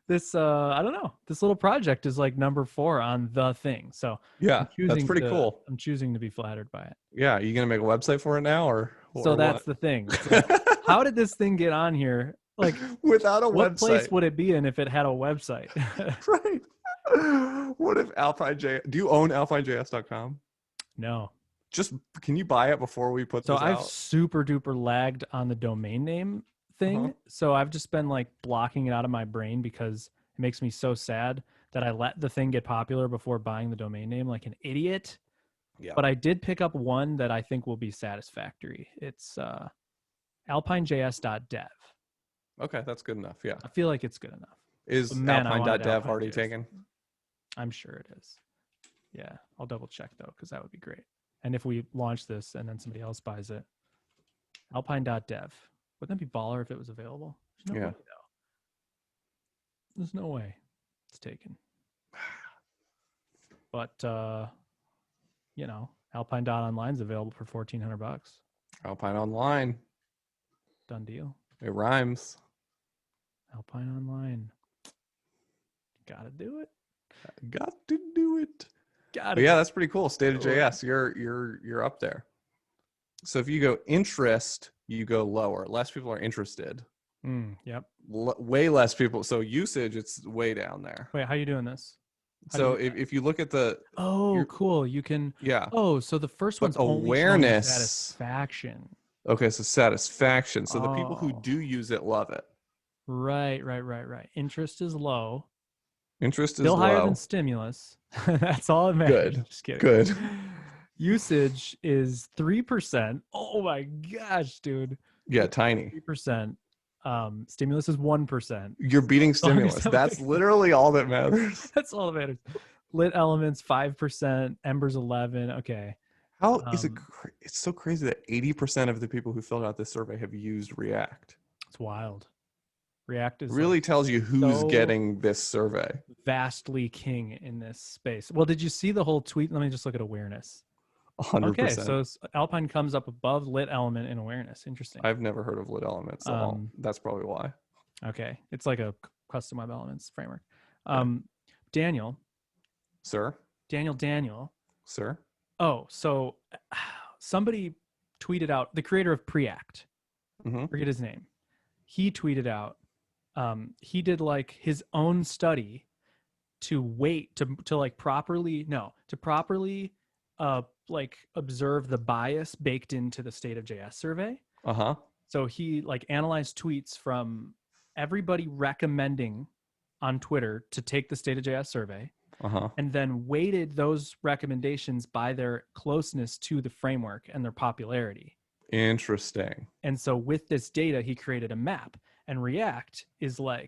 this I don't know. This little project is number 4 on the thing. So Yeah, that's pretty cool. I'm choosing to be flattered by it. Yeah, are you gonna make a website for it now, or So that's what? the thing. It's how did this thing get on here? Without a What place website, would it be in if it had a website? right? What if Alpine J? Do you own alpinejs.com? No. Just can you buy it before we put So this I've out? super duper lagged on the domain name thing. Uh-huh. So I've just been blocking it out of my brain because it makes me so sad that I let the thing get popular before buying the domain name like an idiot. Yeah. But I did pick up one that I think will be satisfactory. It's alpinejs.dev. Okay, that's good enough. Yeah. I feel like it's good enough. Is Man, I wanted alpine.dev Alpine already JS. taken? I'm sure it is. Yeah, I'll double check though, because that would be great. And if we launch this and then somebody else buys it, alpine.dev. Wouldn't that be baller if it was available? There's no way, though. There's no way it's taken. But Alpine.online is available for $1,400. Alpine Online. Done deal. It rhymes. Alpine Online. Gotta do it. Got to do it. Gotta. Yeah, that's pretty cool. State of JS, you're up there. So if you go interest, you go lower. Less people are interested. Yep. Way less people. So usage, it's way down there. Wait, how are you doing this? So if you look at the cool, you can. Yeah. Oh, so the first one's awareness. Only satisfaction. Okay, so satisfaction. So the people who do use it love it. Right. Interest is low. Interest Still is higher low. than stimulus. That's all it matters. Good. Just kidding. Good. Usage is 3%. Oh my gosh, dude. Yeah, tiny. 3%. Stimulus is 1%. You're beating stimulus. That's literally all that matters. That's all that matters. Lit elements 5%. Embers 11. Okay. How is it? It's so crazy that 80% of the people who filled out this survey have used React. It's wild. React is really tells you who's getting this survey. Vastly king in this space. Well, did you see the whole tweet? Let me just look at awareness. 100%. Okay, so Alpine comes up above lit element in awareness. Interesting. I've never heard of lit elements at all. That's probably why. Okay, it's like a custom web elements framework. Daniel. Sir. Daniel. Sir. Oh, so somebody tweeted out, the creator of Preact. Forget his name. He tweeted out, he did his own study to properly observe the bias baked into the State of JS survey. So he analyzed tweets from everybody recommending on Twitter to take the State of JS survey, and then weighted those recommendations by their closeness to the framework and their popularity. Interesting. And so with this data, he created a map, and React is far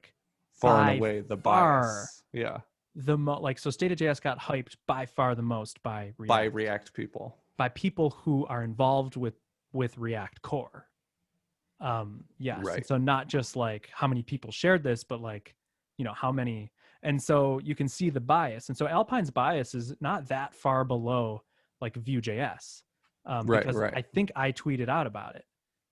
and away the bias. Yeah. So State of JS got hyped by far the most by React people. By people who are involved with React core. Yes. Right. So not just how many people shared this, but how many. And so you can see the bias. And so Alpine's bias is not that far below Vue.js. because right. I think I tweeted out about it.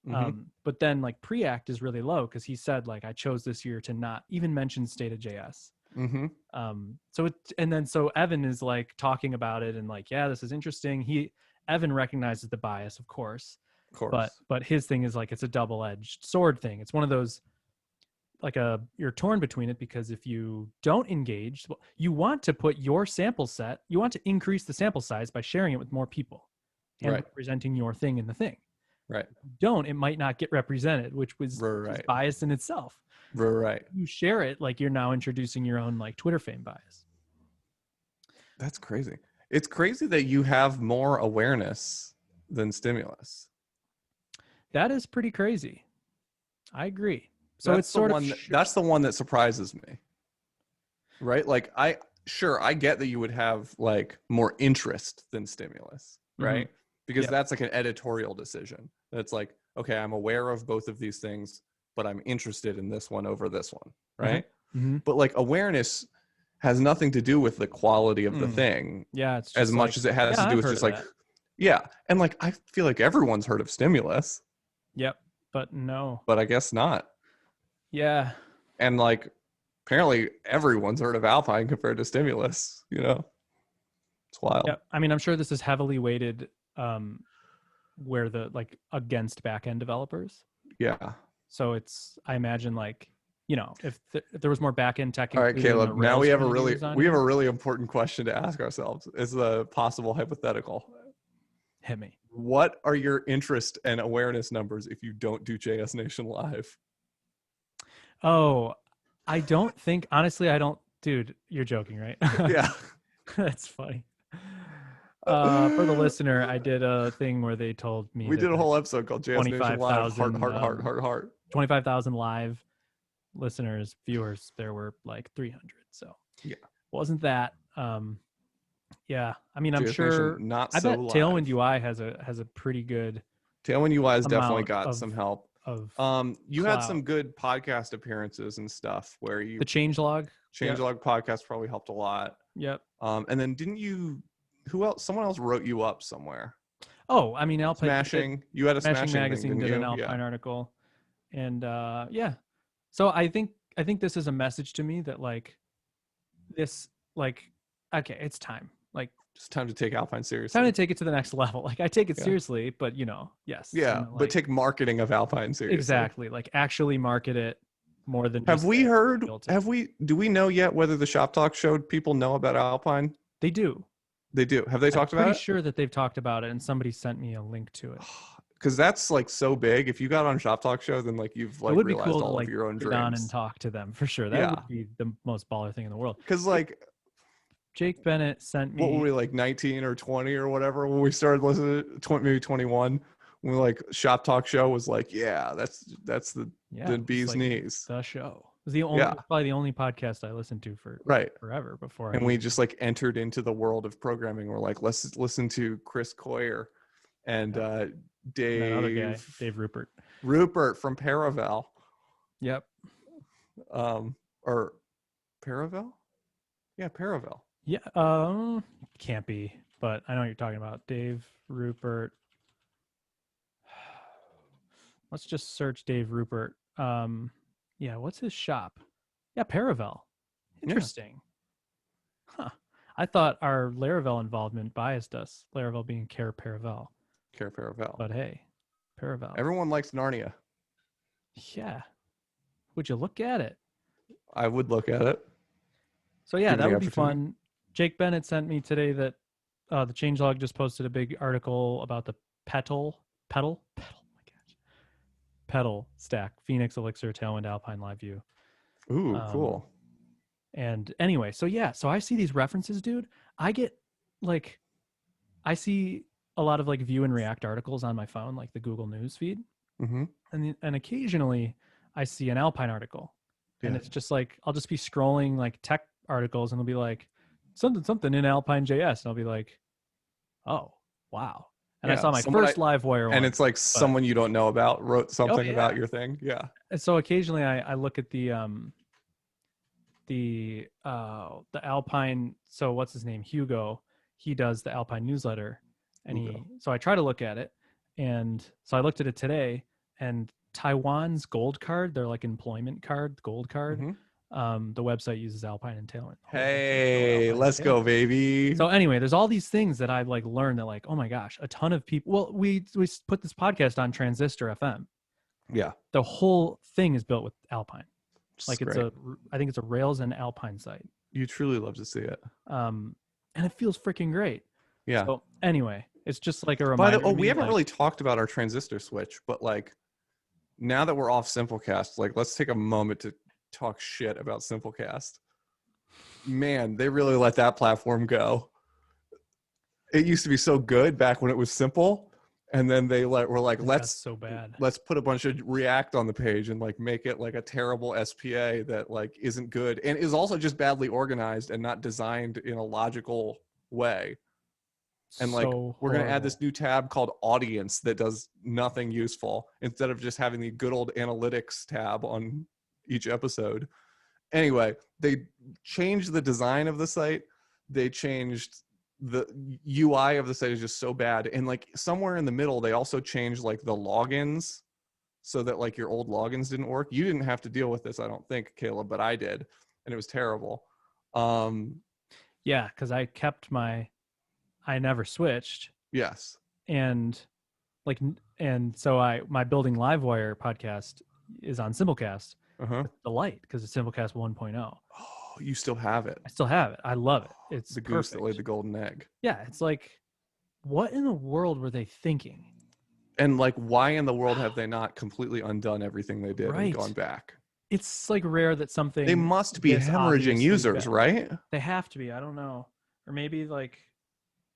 Mm-hmm. But then like pre-act is really low because he said like I chose this year to not even mention State of JS. Mm-hmm. So Evan is like talking about it and like, yeah, this is interesting. Evan recognizes the bias, of course, Of course. but his thing is like it's a double-edged sword thing. It's one of those like you're torn between it because if you don't engage, well, you want to put your sample set, you want to increase the sample size by sharing it with more people and Right. representing your thing in the thing. Right. If you don't, it might not get represented, which is biased in itself. Right. You share it, like you're now introducing your own like Twitter fame bias. That's crazy. It's crazy that you have more awareness than stimulus. That is pretty crazy. I agree. So that's that's the one that surprises me. Right? Like I get that you would have like more interest than stimulus, right? Mm-hmm. Because that's like an editorial decision. That's like, okay, I'm aware of both of these things, but I'm interested in this one over this one, right? Mm-hmm. But like awareness has nothing to do with the quality of the thing. Yeah, it's just as much as it has to do with just like and like I feel like everyone's heard of stimulus. Yep, but no. But I guess not. Yeah. And like apparently everyone's heard of Alpine compared to stimulus, you know. It's wild. Yeah, I mean, I'm sure this is heavily weighted where the like against back-end developers. Yeah. So it's, I imagine like, you know, if there was more back-end tech. All right, Caleb, now we have a really important question to ask ourselves. It's a possible hypothetical. Hit me. What are your interest and awareness numbers if you don't do JS Nation Live? Oh, I don't think, honestly, dude, you're joking, right? Yeah. That's funny. For the listener, I did a thing where they told me we did a whole episode called JS Nation Live. Heart. 25,000 live listeners, viewers. There were like 300. So yeah, wasn't that? Yeah, I mean, I'm JS sure. Nation, not I so bet live. Tailwind UI has a pretty good. Tailwind UI has definitely got some help. You clout. had some good podcast appearances and stuff where you the changelog podcast probably helped a lot. Yep. And then didn't you? Who else? Someone else wrote you up somewhere. Oh, I mean, Alpine Smashing. You had a Smashing magazine thing, did an Alpine article, and yeah. So I think this is a message to me that like this okay, it's time. Like it's time to take Alpine seriously. Time to take it to the next level. Like I take it seriously, but you know, yes. Yeah, you know, but take marketing of Alpine seriously. Exactly. Like actually market it more than. Do we know yet whether the Shop Talk showed people know about Alpine? They do. Have they talked about it? I'm pretty sure that they've talked about it, and somebody sent me a link to it. Because that's like so big. If you got on Shop Talk show, then like you've like realized cool all of your own dreams. On and talk to them for sure. That would be the most baller thing in the world. Because like Jake Bennett sent me. What were we, like 19 or 20 or whatever when we started listening? Maybe 21. When like Shop Talk show was like, yeah, that's the bee's knees. The show. It was probably the only podcast I listened to for forever before. And we just like entered into the world of programming. We're like, let's listen to Chris Coyer and Dave Rupert from Paravel. Yep. Or Paravel? Yeah, Paravel. Yeah. Can't be, but I know what you're talking about. Dave Rupert. Let's just search Dave Rupert. Yeah, what's his shop? Yeah, Paravel. Interesting. Yeah. Huh. I thought our Laravel involvement biased us. Laravel being Care Paravel. But hey, Paravel. Everyone likes Narnia. Yeah. Would you look at it? I would look at it. So yeah, that would be fun. Jake Bennett sent me today that the changelog just posted a big article about the pedal stack, Phoenix, Elixir, Tailwind, Alpine, LiveView. Ooh, cool. And anyway, so I see these references, dude. I see a lot of like Vue and React articles on my phone, like the Google News feed. Mm-hmm. And occasionally I see an Alpine article. Yeah. And it's just like, I'll just be scrolling like tech articles and it'll be like something in Alpine JS. And I'll be like, oh, wow. And I saw my first Livewire one. And it's like someone you don't know about wrote something about your thing. Yeah. And so occasionally I look at the Alpine. So what's his name? Hugo. He does the Alpine newsletter. So I try to look at it, and so I looked at it today, and Taiwan's gold card, their like employment card, gold card. The website uses Alpine and Tailwind. Hey, let's go, baby. So anyway, there's all these things that I've like learned that like, oh my gosh, a ton of people. Well, we put this podcast on Transistor FM. Yeah. The whole thing is built with Alpine. Like great. I think it's a Rails and Alpine site. You truly love to see it. And it feels freaking great. Yeah. So anyway, it's just like a reminder. We haven't really talked about our transistor switch, but like now that we're off Simplecast, like let's take a moment to talk shit about Simplecast. Man, they really let that platform go. It used to be so good back when it was simple, and then they were like, let's put a bunch of React on the page and like make it like a terrible SPA that like isn't good and is also just badly organized and not designed in a logical way. And like we're going to add this new tab called Audience that does nothing useful instead of just having the good old analytics tab on each episode. Anyway, they changed the design of the site. They changed the UI of the site is just so bad. And like somewhere in the middle, they also changed like the logins so that like your old logins didn't work. You didn't have to deal with this, I don't think, Caleb, but I did. And it was terrible. Yeah, because I never switched. Yes. And so my Building Livewire podcast is on Simplecast. The light, because it's Simplecast 1.0. Oh, you still have it. I still have it. I love it. It's the goose that laid the golden egg. Yeah, it's like, what in the world were they thinking? And like, why in the world have they not completely undone everything they did and gone back? It's like rare that something. They must be hemorrhaging users, right? They have to be. I don't know. Or maybe like,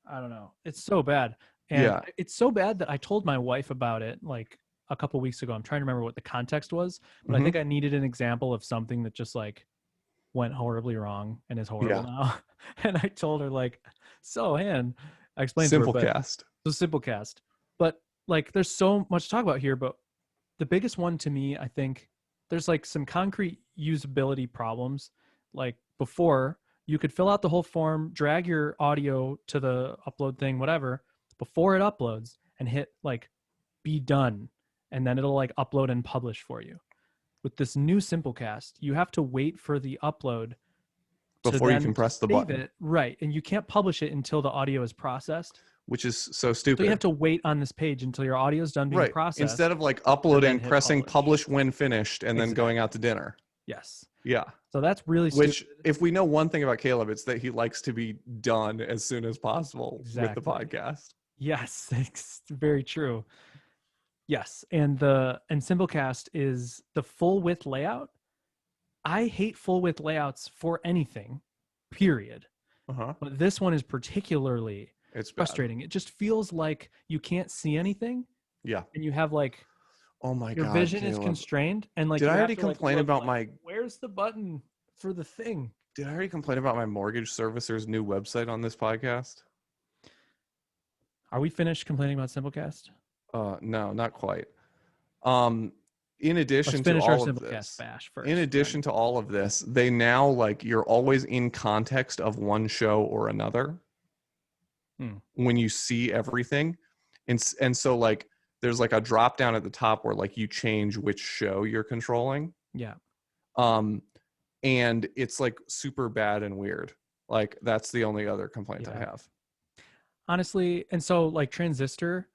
I don't know. It's so bad. And it's so bad that I told my wife about it like a couple weeks ago. I'm trying to remember what the context was, but I think I needed an example of something that just like went horribly wrong and is horrible now. And I told her like, so Han, I explained Simplecast. So Simplecast. But like there's so much to talk about here, but the biggest one to me, I think there's like some concrete usability problems. Like before, you could fill out the whole form, drag your audio to the upload thing, whatever, before it uploads and hit like be done. And then it'll like upload and publish for you. With this new Simplecast, you have to wait for the upload before you can press the button. Right. And you can't publish it until the audio is processed. Which is so stupid. So you have to wait on this page until your audio is done being processed. Instead of like uploading, pressing publish when finished, and then going out to dinner. Yes. Yeah. So that's really stupid. Which, if we know one thing about Caleb, it's that he likes to be done as soon as possible with the podcast. Yes, it's very true. Yes, and Simplecast is the full width layout. I hate full width layouts for anything, period. But this one is particularly frustrating. It just feels like you can't see anything. Yeah. And you have like, oh my God, your vision is constrained. And like, did I already complain about my? Where's the button for the thing? Did I already complain about my mortgage servicer's new website on this podcast? Are we finished complaining about Simplecast? No, not quite. In addition to all of this, in addition to all of this, they now like you're always in context of one show or another when you see everything, and so like there's like a drop down at the top where like you change which show you're controlling. Yeah. And it's like super bad and weird. Like that's the only other complaint I have. Honestly, and so like Transistor.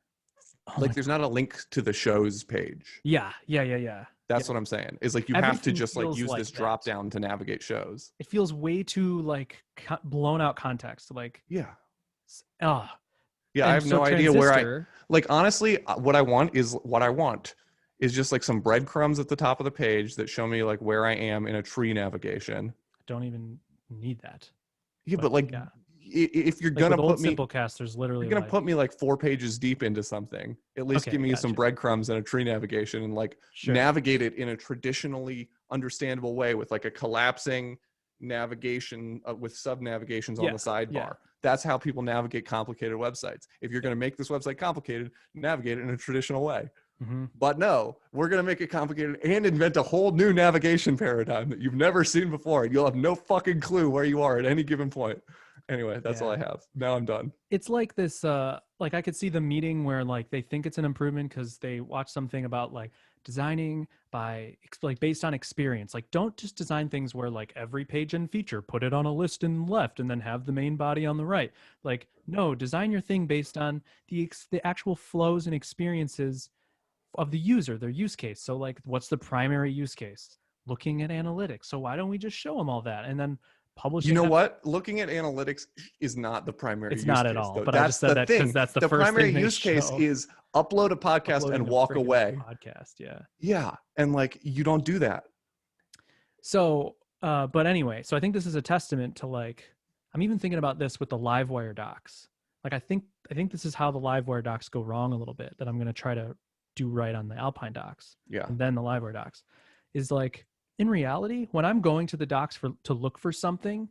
Like there's not a link to the shows page. Yeah. That's what I'm saying. Is like you have to just like use this drop down to navigate shows. It feels way too like blown out context. Like yeah, I have no idea where I like. Honestly, what I want is just like some breadcrumbs at the top of the page that show me like where I am in a tree navigation. I don't even need that. Yeah, but like. Yeah. If you're gonna put me Simplecast, there's literally you're gonna put me like 4 pages deep into something, at least give me some breadcrumbs and a tree navigation and like navigate it in a traditionally understandable way with like a collapsing navigation with sub navigations on the sidebar. That's how people navigate complicated websites. If you're gonna make this website complicated, navigate it in a traditional way. But no, we're going to make it complicated and invent a whole new navigation paradigm that you've never seen before. And you'll have no fucking clue where you are at any given point. Anyway, that's all I have. Now I'm done. It's like this, like I could see the meeting where like they think it's an improvement because they watch something about like designing by like based on experience. Like don't just design things where like every page and feature, put it on a list in the left and then have the main body on the right. Like no, design your thing based on the actual flows and experiences of the user, their use case. So like what's the primary use case? Looking at analytics. So why don't we just show them all that and then You publishing know that? what? Looking at analytics is not the primary It's use not at case, all, though. but I That's just said the that because thing. that's the The first primary thing they use case show. is upload a podcast Uploading and the walk friggin' away. podcast, yeah. Yeah, and like you don't do that. So, but anyway, so I think this is a testament to like, I'm even thinking about this with the Livewire docs. Like, I think this is how the Livewire docs go wrong a little bit. That I'm going to try to do right on the Alpine docs, Yeah. and then the Livewire docs, is like in reality when I'm going to the docs to look for something,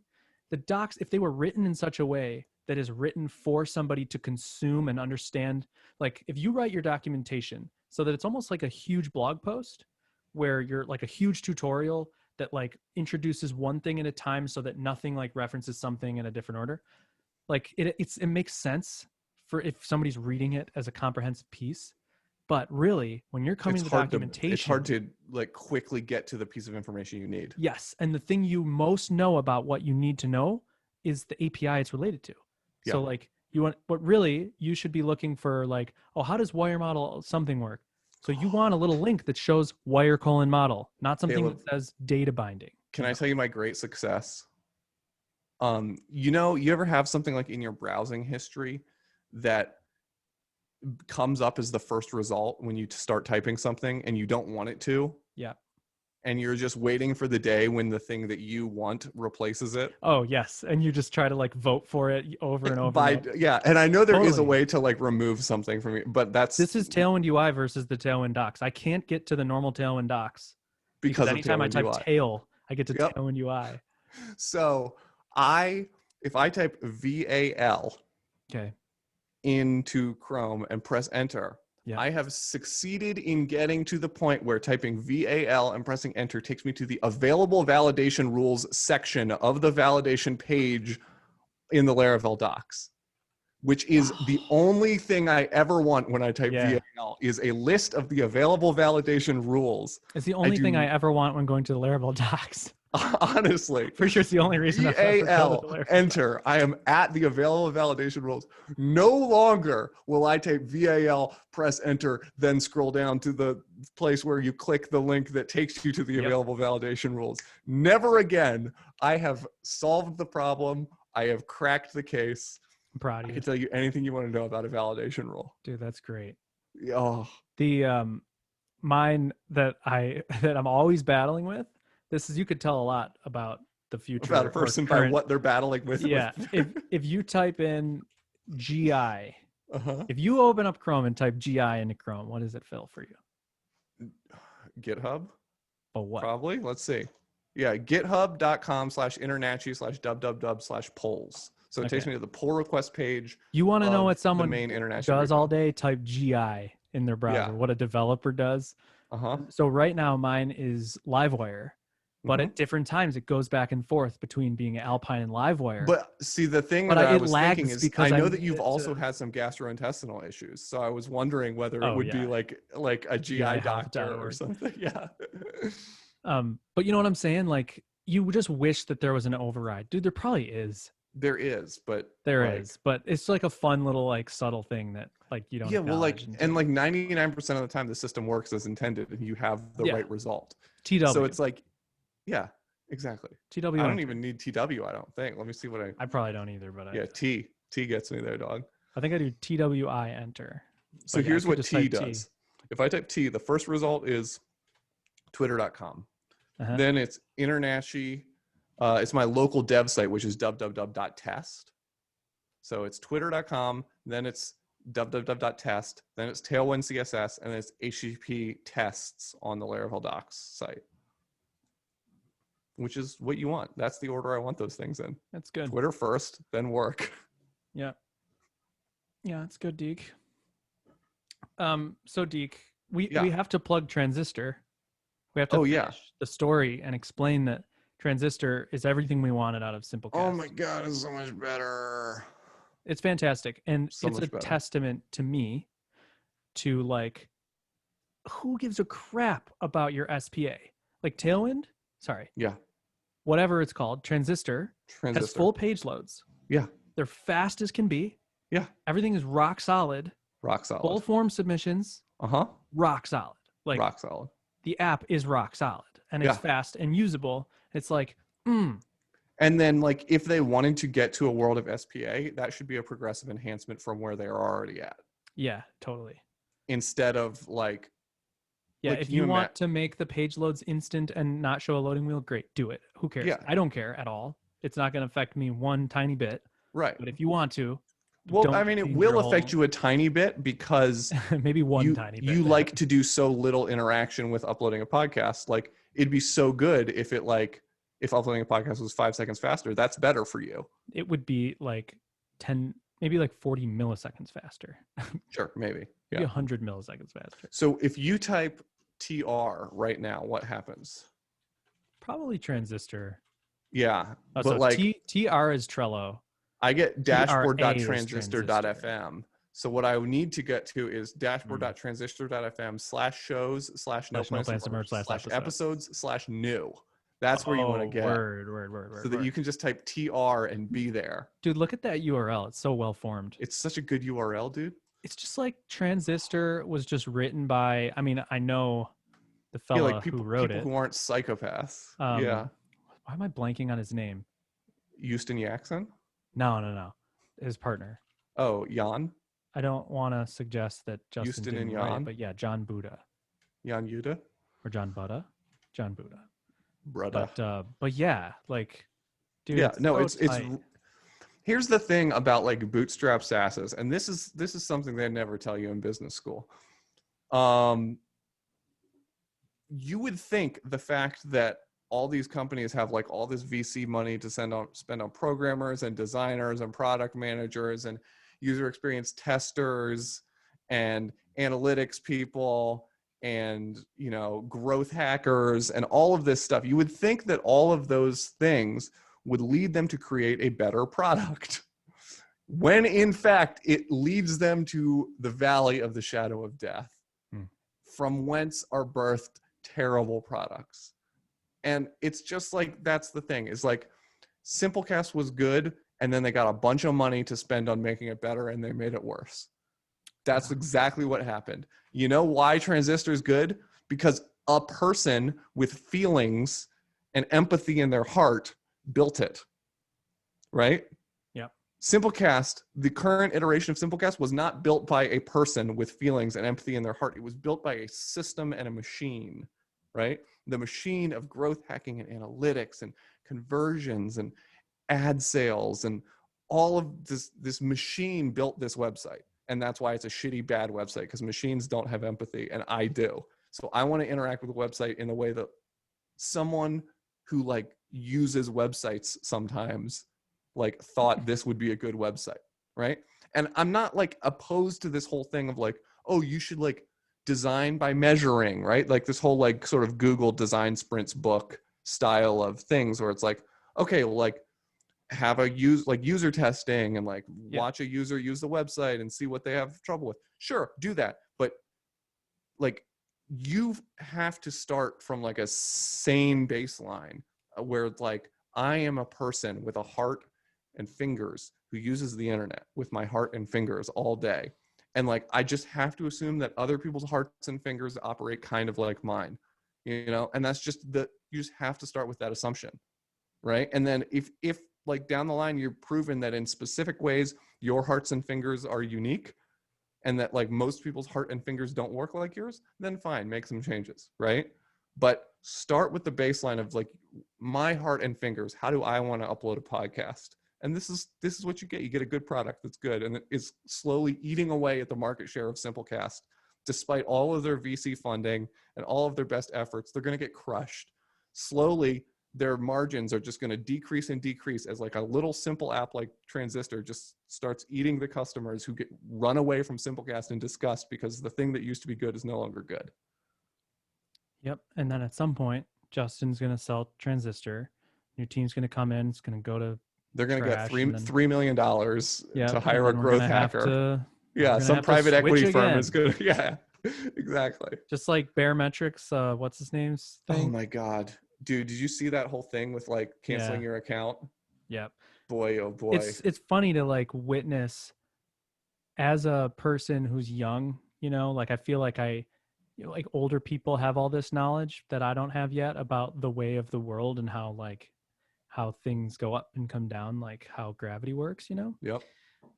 the docs, if they were written in such a way that is written for somebody to consume and understand, like if you write your documentation so that it's almost like a huge blog post where you're like a huge tutorial that like introduces one thing at a time so that nothing like references something in a different order, like it makes sense for if somebody's reading it as a comprehensive piece. But really when you're coming to documentation, it's hard to like quickly get to the piece of information you need. yes, and the thing you most know about what you need to know is the API it's related to. Yeah. So like you want, but really you should be looking for like, oh, how does wire model something work? So you want a little link that shows wire colon model, not something Caleb, that says data binding. Can I tell you my great success? You know, you ever have something like in your browsing history that comes up as the first result when you start typing something and you don't want it to? Yeah. And you're just waiting for the day when the thing that you want replaces it. Oh yes, and you just try to like vote for it over and over. And over. Yeah, and I know there is a Totally. way to like remove something from it, but This is Tailwind UI versus the Tailwind docs. I can't get to the normal Tailwind docs because anytime I type UI. tail, I get to Yep. Tailwind UI. So if I type VAL Okay. into Chrome and press enter, Yeah. I have succeeded in getting to the point where typing VAL and pressing enter takes me to the available validation rules section of the validation page in the Laravel docs, which is the only thing I ever want when I type VAL is a list of the available validation rules. It's the only thing I ever want when going to the Laravel docs. Honestly, pretty sure it's the only reason I've ever VAL enter. I am at the available validation rules. No longer will I type VAL, press enter, then scroll down to the place where you click the link that takes you to the available validation rules. Never again. I have solved the problem. I have cracked the case. I'm proud of you. I can tell you anything you want to know about a validation rule. Dude, that's great. Oh, the mine that I'm always battling with. This is, you could tell a lot about the future about a person by what they're battling with. Yeah. if you type in GI, if you open up Chrome and type GI into Chrome, what does it fill for you? GitHub. Oh, what? Probably. Let's see. Yeah, github.com/internatchy/www/polls. So it takes me to the pull request page. You want to know what someone does all day? Type GI in their browser. What a developer does. So right now mine is Livewire. But at different times, it goes back and forth between being Alpine and Livewire. But see, the thing that I was thinking is, I know that you've also had some gastrointestinal issues. So I was wondering whether it would be like a GI doctor or something. Yeah. But you know what I'm saying? Like, you just wish that there was an override. Dude, there probably is. There is, but but it's like a fun little like subtle thing that like you don't. Yeah, well, like and like 99% of the time, the system works as intended, and you have the right result. TW. So it's like. Yeah, exactly. TW. I don't even need TW. I don't think. Let me see what I probably don't either, but T gets me there, dog. I think I do TWI enter. So here's what T does. If I type T, the first result is twitter.com. Then it's Internatchy. It's my local dev site, which is www.test. So it's twitter.com. Then it's www.test. Then it's Tailwind CSS, and then it's HTTP tests on the Laravel docs site. Which is what you want. That's the order I want those things in. That's good. Twitter first, then work. Yeah. Yeah, it's good, Deke. So Deke, we have to plug Transistor. We have to finish the story and explain that Transistor is everything we wanted out of Simplecast. Oh my God, it's so much better. It's fantastic. And So it's a much better. testament to me to like, who gives a crap about your SPA? Like Tailwind, sorry, Yeah. whatever it's called, Transistor has full page loads. Yeah. They're fast as can be. Yeah. Everything is rock solid. Rock solid. Full form submissions. Rock solid. Like rock solid. The app is rock solid and it's fast and usable. It's like, And then like if they wanted to get to a world of SPA, that should be a progressive enhancement from where they are already at. Yeah, totally. Instead of like, yeah, if you want to make the page loads instant and not show a loading wheel, great, do it. Who cares? Yeah. I don't care at all. It's not going to affect me one tiny bit. Right. But if you want to, well, I mean, it will affect you a tiny bit because maybe tiny bit. You like to do so little interaction with uploading a podcast. Like it'd be so good if if uploading a podcast was 5 seconds faster. That's better for you. It would be like 10, maybe like 40 milliseconds faster. Sure, maybe. Yeah. 100 milliseconds faster. So if you type TR right now, what happens? Probably Transistor. Yeah. Oh, but so like TR is Trello. I get dashboard.transistor.fm. So what I need to get to is dashboard.transistor.fm/shows/no/episodes/new. That's where you want to get. Word. So that you can just type TR and be there. Dude, look at that URL. It's so well formed. It's such a good URL, dude. It's just like Transistor was just written by, I mean, I know the fella who wrote it. People who aren't psychopaths. Yeah. Why am I blanking on his name? Houston Jackson? No. His partner. Oh, Jan? I don't want to suggest that Justin Houston didn't and write Jan? it, but yeah, John Buddha. Jan Yuda? Or John Buddha? John Buddha. Brother. But yeah, like, dude. Yeah, it's no, so it's here's the thing about like bootstrap SaaSes, and this is something they never tell you in business school. You would think the fact that all these companies have like all this VC money to spend on programmers and designers and product managers and user experience testers and analytics people and, you know, growth hackers and all of this stuff. You would think that all of those things would lead them to create a better product, when in fact it leads them to the valley of the shadow of death, from whence are birthed terrible products. And it's just like, that's the thing, is like Simplecast was good and then they got a bunch of money to spend on making it better and they made it worse. That's exactly what happened. You know why Transistor is good? Because a person with feelings and empathy in their heart built it, right? Yeah. Simplecast, the current iteration of Simplecast, was not built by a person with feelings and empathy in their heart. It was built by a system and a machine, right? The machine of growth hacking and analytics and conversions and ad sales and all of this machine built this website. And that's why it's a shitty, bad website, because machines don't have empathy, and I do. So I want to interact with the website in the way that someone who like uses websites sometimes like thought this would be a good website, right? And I'm not like opposed to this whole thing of like, oh, you should like design by measuring, right? Like this whole like sort of Google design sprints book style of things where it's like, okay, well, like have a user testing and like watch a user use the website and see what they have trouble with. Sure, do that. But like you have to start from like a sane baseline where it's like, I am a person with a heart and fingers who uses the internet with my heart and fingers all day. And like, I just have to assume that other people's hearts and fingers operate kind of like mine, you know? And that's just you just have to start with that assumption, right? And then if like down the line, you're proven that in specific ways, your hearts and fingers are unique and that like most people's heart and fingers don't work like yours, then fine, make some changes, right? But start with the baseline of like, my heart and fingers, how do I want to upload a podcast? And this is what you get. You get a good product that's good and it's slowly eating away at the market share of Simplecast. Despite all of their VC funding and all of their best efforts, they're going to get crushed. Slowly, their margins are just going to decrease and decrease as like a little simple app like Transistor just starts eating the customers who get run away from Simplecast in disgust because the thing that used to be good is no longer good. Yep. And then at some point, Justin's going to sell Transistor New team's going to come in. It's going to go to They're going to get trash, and then $3 million yeah, to and hire a then growth hacker. we're Yeah, gonna some have to private switch equity firm is again. going to, yeah, exactly. Just like Barometrics, what's his name's Oh thing? my God. Dude, did you see that whole thing with like canceling Yeah, your account? yeah. Boy, oh boy. It's funny to like witness as a person who's young. Like I feel like like older people have all this knowledge that I don't have yet about the way of the world and how things go up and come down, like how gravity works. Yep.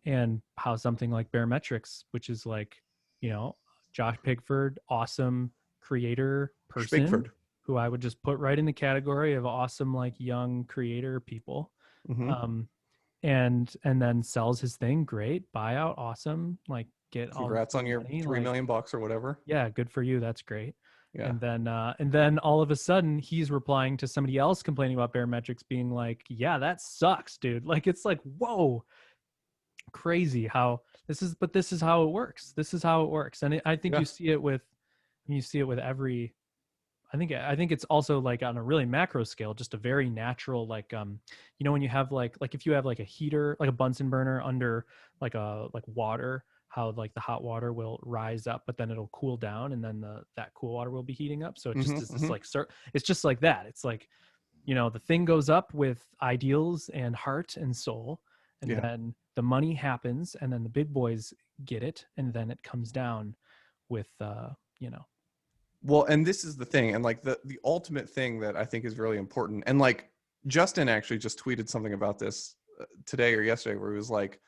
And how something like Barometrics, which is like, you know, Josh Pigford, awesome creator person Schwigford. who I would just put right in the category of awesome, like young creator people. Mm-hmm. Um, and then sells his thing. Great buyout. Awesome. Like get all Congrats the on your money. 3 Like, million bucks or whatever. yeah, good for you. That's great. Yeah. And then all of a sudden he's replying to somebody else complaining about Barometrics being like, yeah, that sucks, dude. Like, it's like, whoa, crazy how this is how it works. This is how it works. And I think Yeah. you see it with every, I think it's also like on a really macro scale, just a very natural, like, when you have like if you have like a heater, like a Bunsen burner under like water, how like the hot water will rise up, but then it'll cool down, and then that cool water will be heating up. So it just Mm-hmm. is this Mm-hmm. like, it's just like that. It's like, the thing goes up with ideals and heart and soul, and Yeah. then the money happens, and then the big boys get it, and then it comes down with you know Well, and this is the thing, and like the ultimate thing that I think is really important, and like Justin actually just tweeted something about this today or yesterday, where he was like,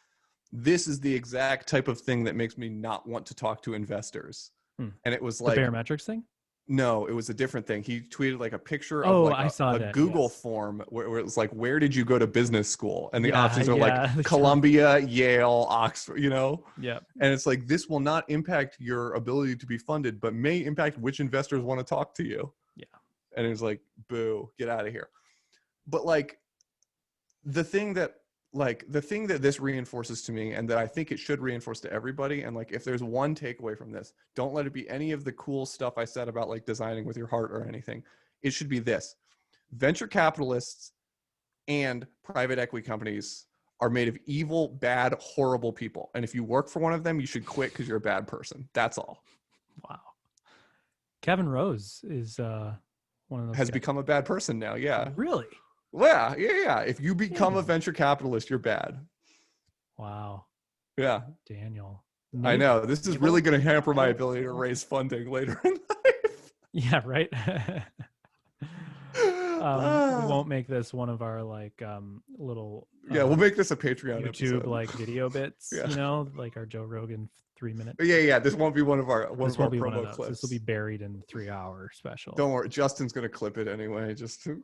"This is the exact type of thing that makes me not want to talk to investors," and it was the like, Barometrics thing. no, it was a different thing. He tweeted like a picture of Oh, like I saw a that. Google Yes. form where it was like, where did you go to business school? And the Yeah, options are like yeah. Columbia, Yale, Oxford, Yep. And it's like, this will not impact your ability to be funded, but may impact which investors want to talk to you. Yeah. And it was like, boo, get out of here. But like the thing that this reinforces to me, and that I think it should reinforce to everybody, and like if there's one takeaway from this, don't let it be any of the cool stuff I said about like designing with your heart or anything. It should be this: venture capitalists and private equity companies are made of evil, bad, horrible people, and if you work for one of them, you should quit because you're a bad person. That's all. Wow. Kevin Rose is one of those Has guys. become a bad person now. Yeah. Really? Yeah. If you become a Daniel. venture capitalist, you're bad. Wow. Yeah. Daniel. I Naval. know. This is Naval? really going to hamper my Naval? ability to Naval? raise funding later in life. Yeah, right. We Ah. won't make this one of our like little Yeah, we'll make this a Patreon YouTube episode. like video bits, Yeah. like our Joe Rogan 3 minute. Yeah. This won't be one of our This will be one of promo those. clips. This will be buried in 3 hour special. Don't worry, Justin's gonna clip it anyway. Just to...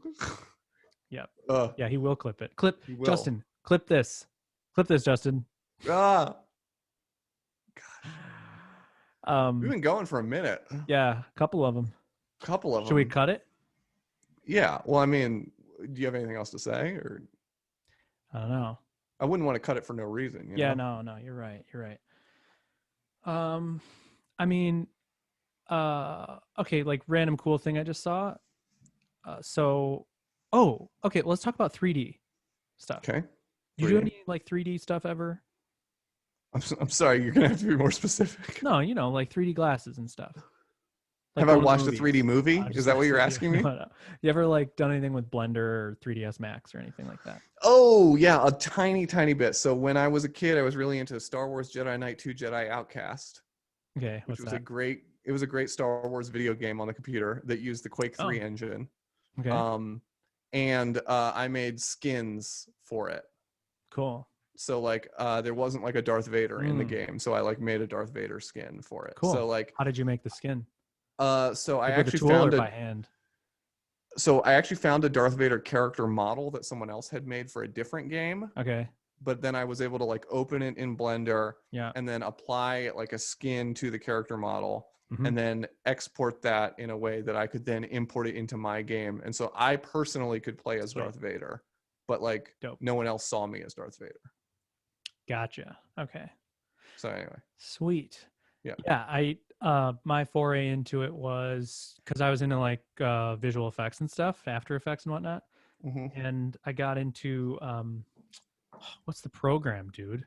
Yep. uh, Yeah, he will clip it. Clip he will. Justin. Clip this. Clip this, Justin. Ah, we've been going for a minute. Yeah, a couple of them. Couple of Should them. we cut it? Yeah. Well, I mean, do you have anything else to say, or I don't know. I wouldn't want to cut it for no reason. Yeah, no, you're right. You're right. I mean, okay, like random cool thing I just saw. Okay, let's talk about 3D stuff. Okay. Did you do any like 3D stuff ever? I'm sorry, you're gonna have to be more specific. No, like 3D glasses and stuff. Like have I watched a 3D movie? Is that what you're asking me? No. You ever like done anything with Blender or 3ds Max or anything like that? Oh yeah, a tiny bit. So when I was a kid, I was really into Star Wars Jedi Knight 2 Jedi Outcast. Okay, which was a great Star Wars video game on the computer that used the Quake 3 engine. Okay. And I made skins for it. Cool. So like there wasn't like a Darth Vader in the game, so I like made a Darth Vader skin for it. Cool. So like, how did you make the skin? So I actually found by hand. So I actually found a Darth Vader character model that someone else had made for a different game. Okay. But then I was able to like open it in Blender, and then apply like a skin to the character model, and then export that in a way that I could then import it into my game. And so I personally could play as Darth Vader, but like no one else saw me as Darth Vader. Gotcha. Okay. So anyway. Sweet. Yeah. Yeah. My foray into it was because I was into like visual effects and stuff, After Effects and whatnot. Mm-hmm. and I got into what's the program, dude.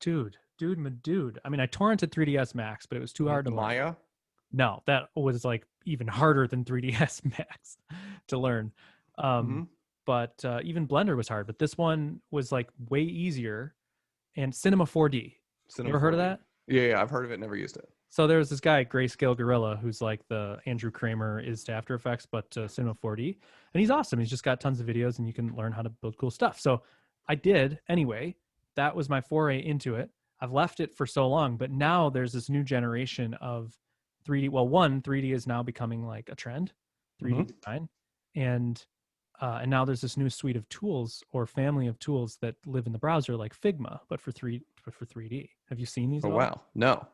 I mean, I torrented 3ds Max, but it was too hard to learn. Maya. No, that was like even harder than 3ds Max to learn. Mm-hmm. But even Blender was hard, but this one was like way easier. And Cinema 4D. You Cinema ever heard of 4D. that? Yeah, I've heard of it. Never used it. So there's this guy, Grayscale Gorilla, who's like the Andrew Kramer is to After Effects, but to Cinema 4D. And he's awesome. He's just got tons of videos and you can learn how to build cool stuff. So I did anyway. That was my foray into it. I've left it for so long, but now there's this new generation of 3D. Well, 3D is now becoming like a trend, 3D Mm-hmm. design. And now there's this new suite of tools or family of tools that live in the browser, like Figma, but for 3D. Have you seen these Oh at all? wow, no.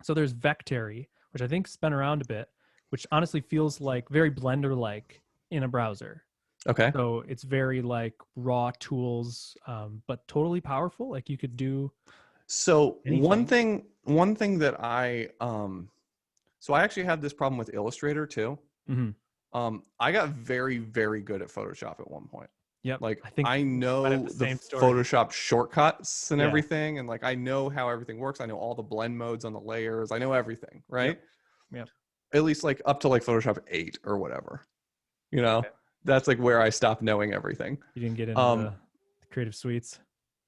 So there's Vectary, which I think's been around a bit, which honestly feels like very Blender-like in a browser. Okay. So it's very like raw tools, but totally powerful. Like you could do So anything. one thing that so I actually had this problem with Illustrator too. Mm-hmm. I got very, very good at Photoshop at one point. Yep. Like I think I might have know the the same story. Photoshop shortcuts and Yeah. everything, and like I know how everything works. I know all the blend modes on the layers. I know everything, right? Yep. At least like up to like Photoshop 8 or whatever. You know, Okay. that's like where I stopped knowing everything. You didn't get into the creative suites.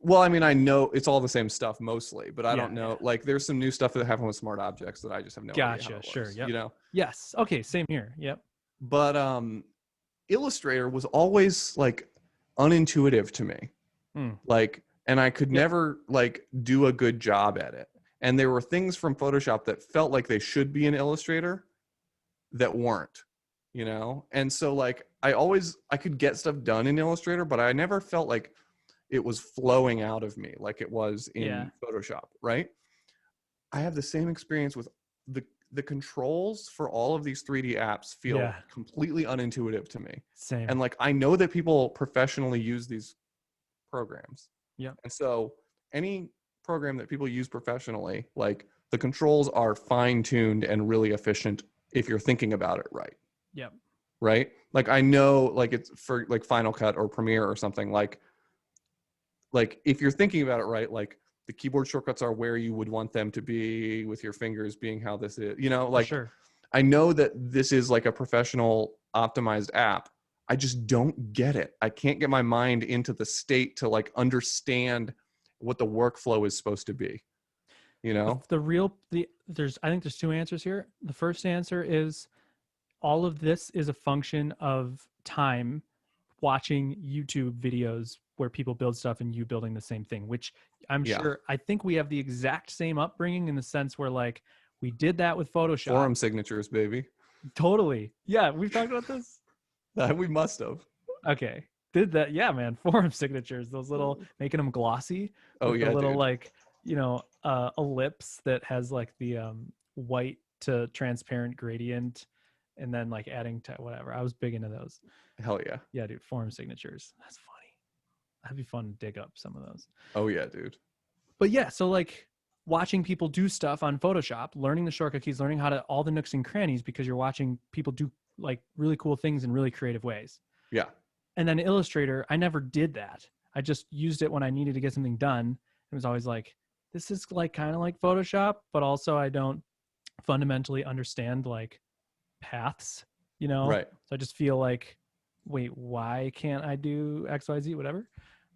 Well, I mean, I know it's all the same stuff mostly, but I don't know. Yeah. Like, there's some new stuff that happened with smart objects that I just have no idea how Gotcha. it Sure. works, Yep. you know? Yes. Okay. Same here. Yep. But Illustrator was always like unintuitive to me. Like, and I could never like do a good job at it. And there were things from Photoshop that felt like they should be in Illustrator that weren't, you know? And so like I could get stuff done in Illustrator, but I never felt like it was flowing out of me like it was in Photoshop, right? I have the same experience with the controls for all of these 3D apps feel completely unintuitive to me. Same. And like I know that people professionally use these programs. Yeah. And so any program that people use professionally, like the controls are fine-tuned and really efficient if you're thinking about it right. Yep. Right? Like I know like it's for like Final Cut or Premiere or something like if you're thinking about it right, like the keyboard shortcuts are where you would want them to be with your fingers being how this is, you know, like sure. I know that this is like a professional optimized app. I just don't get it. I can't get my mind into the state to like understand what the workflow is supposed to be, you know? I think there's two answers here. The first answer is all of this is a function of time watching YouTube videos where people build stuff and you building the same thing, which I'm sure, I think we have the exact same upbringing in the sense where like we did that with Photoshop. Forum signatures, baby. Totally. Yeah. We've talked about this. We must have. Okay. Did that. Yeah, man. Forum signatures, those little, making them glossy. Oh yeah. A little dude. like, you know, ellipse that has like the white to transparent gradient and then like adding to whatever. I was big into those. Hell yeah. Yeah, dude. Forum signatures. That's funny. That'd be fun to dig up some of those. Oh yeah, dude. But yeah, so like watching people do stuff on Photoshop, learning the shortcut keys, learning how to all the nooks and crannies because you're watching people do like really cool things in really creative ways. Yeah. And then Illustrator, I never did that. I just used it when I needed to get something done. It was always like, this is like kind of like Photoshop, but also I don't fundamentally understand like paths, you know? Right. So I just feel like, wait, why can't I do X, Y, Z, whatever?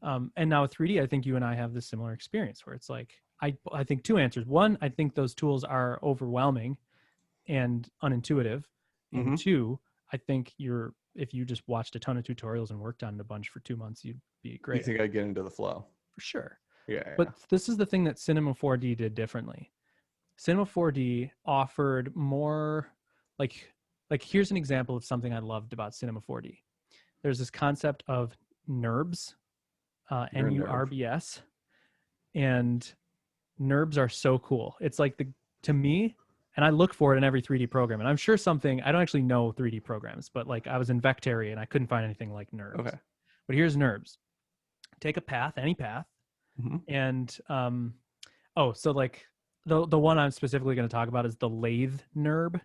And now with 3D, I think you and I have this similar experience where it's like, I think two answers. One, I think those tools are overwhelming and unintuitive. And Mm-hmm. two, I think if you just watched a ton of tutorials and worked on it a bunch for 2 months, you'd be great. You think I'd get into the flow? For sure. Yeah. But this is the thing that Cinema 4D did differently. Cinema 4D offered more like here's an example of something I loved about Cinema 4D. There's this concept of NURBS, NURBS, and NURBS are so cool. It's like to me, and I look for it in every 3D program. And I'm sure I don't actually know 3D programs, but like I was in Vectary and I couldn't find anything like NURBS. Okay. But here's NURBS. Take a path, any path, Mm-hmm. and so like the one I'm specifically going to talk about is the lathe NURB.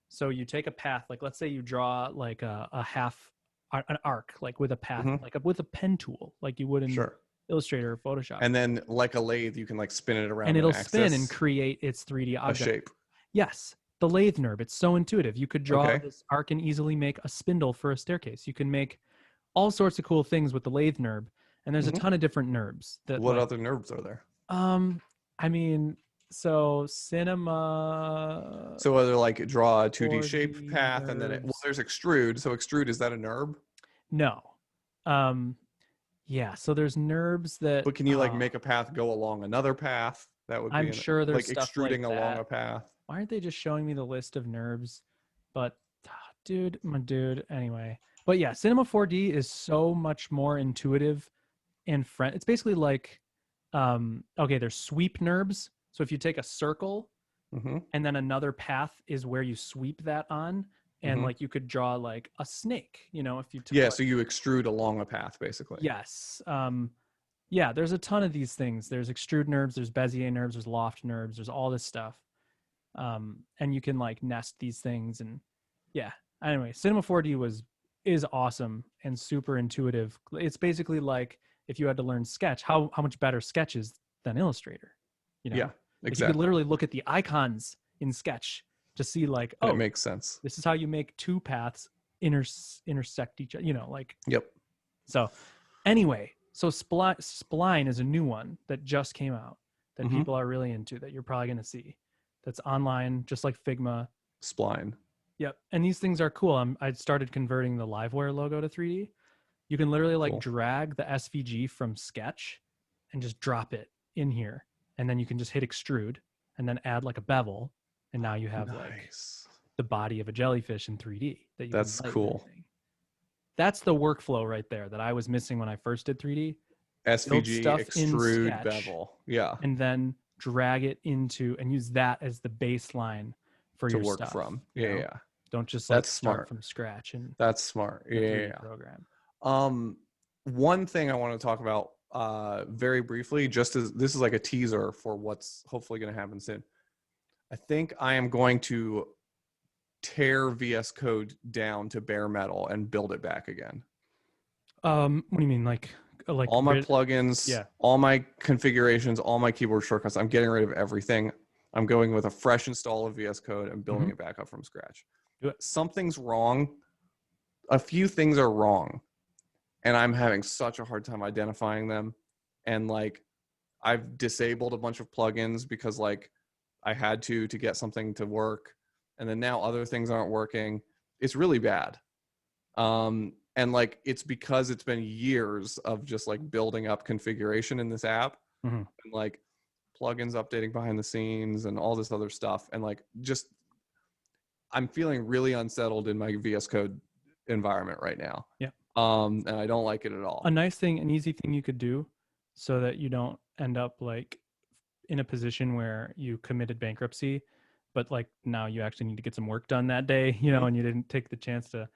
So you take a path, like let's say you draw like a half an arc, like with a path, Mhm. like with a pen tool, like you would in Sure. Illustrator or Photoshop. And then like a lathe, you can like spin it And around an it'll spin and axis, create its 3D a object. shape. Yes, the lathe NURB. It's so intuitive. You could draw Okay. this arc and easily make a spindle for a staircase. You can make all sorts of cool things with the lathe NURB. And there's a Mhm. ton of different NURBs that What like other nerves are there? I mean, so cinema So whether like draw a 2D shape 4D path and then NURBs. there's extrude. So extrude, is that a nerve? No. Um yeah, so there's NURBs that But can you like make a path go along another path? That would be I'm sure there's like stuff like extruding along that. a path. Why aren't they just showing me the list of NURBs? But dude, my dude, anyway. But yeah, Cinema 4D is so much more intuitive and friend. It's basically like okay, there's sweep NURBs. So if you take a circle Mm-hmm. and then another path is where you sweep that on, and Mm-hmm. like you could draw like a snake, if you took Yeah, like, so you extrude along a path basically. yes. Yeah, there's a ton of these things. There's extrude NURBs, there's Bezier NURBs, there's loft NURBs, there's all this stuff. And you can like nest these things, and yeah. Anyway, Cinema 4D is awesome and super intuitive. It's basically like if you had to learn Sketch, how much better Sketch is than Illustrator, Yeah, like you could exactly. literally look at the icons in Sketch to see like, And it oh, makes sense. this is how you make two paths intersect each other, like. Yep. So anyway, so Spline is a new one that just came out that Mhm. people are really into, that you're probably going to see. That's online, just like Figma. Spline. Yep. And these things are cool. I started converting the Liveware logo to 3D. You can literally like Cool. drag the SVG from Sketch and just drop it in here. And then you can just hit extrude and then add like a bevel. And now you have like Nice. the body of a jellyfish in 3D that you That's can light cool. and everything. That's the workflow right there that I was missing when I first did 3D. Build SVG, stuff in extrude, Sketch bevel. Yeah. and then drag it into and use that as the baseline for To your work stuff. from. you Yeah, know? yeah. Don't just like That's start smart. from scratch in That's smart. the Yeah, 3D yeah. program. One thing I want to talk about very briefly, just as this is like a teaser for what's hopefully going to happen soon. I think I am going to tear VS Code down to bare metal and build it back again. What do you mean, like all my plugins, yeah, all my configurations, all my keyboard shortcuts? I'm getting rid of everything. I'm going with a fresh install of VS Code and building it back up from scratch. Do it. Something's wrong. A few things are wrong, and I'm having such a hard time identifying them. And like, I've disabled a bunch of plugins because like I had to get something to work, and then now other things aren't working. It's really bad. And like, it's because it's been years of just like building up configuration in this app, and like plugins updating behind the scenes and all this other stuff. And like, just, I'm feeling really unsettled in my VS Code environment right now. Yeah. And I don't like it at all. A nice thing, an easy thing you could do so that you don't end up like in a position where you committed bankruptcy, but like now you actually need to get some work done that day, and you didn't take the chance to.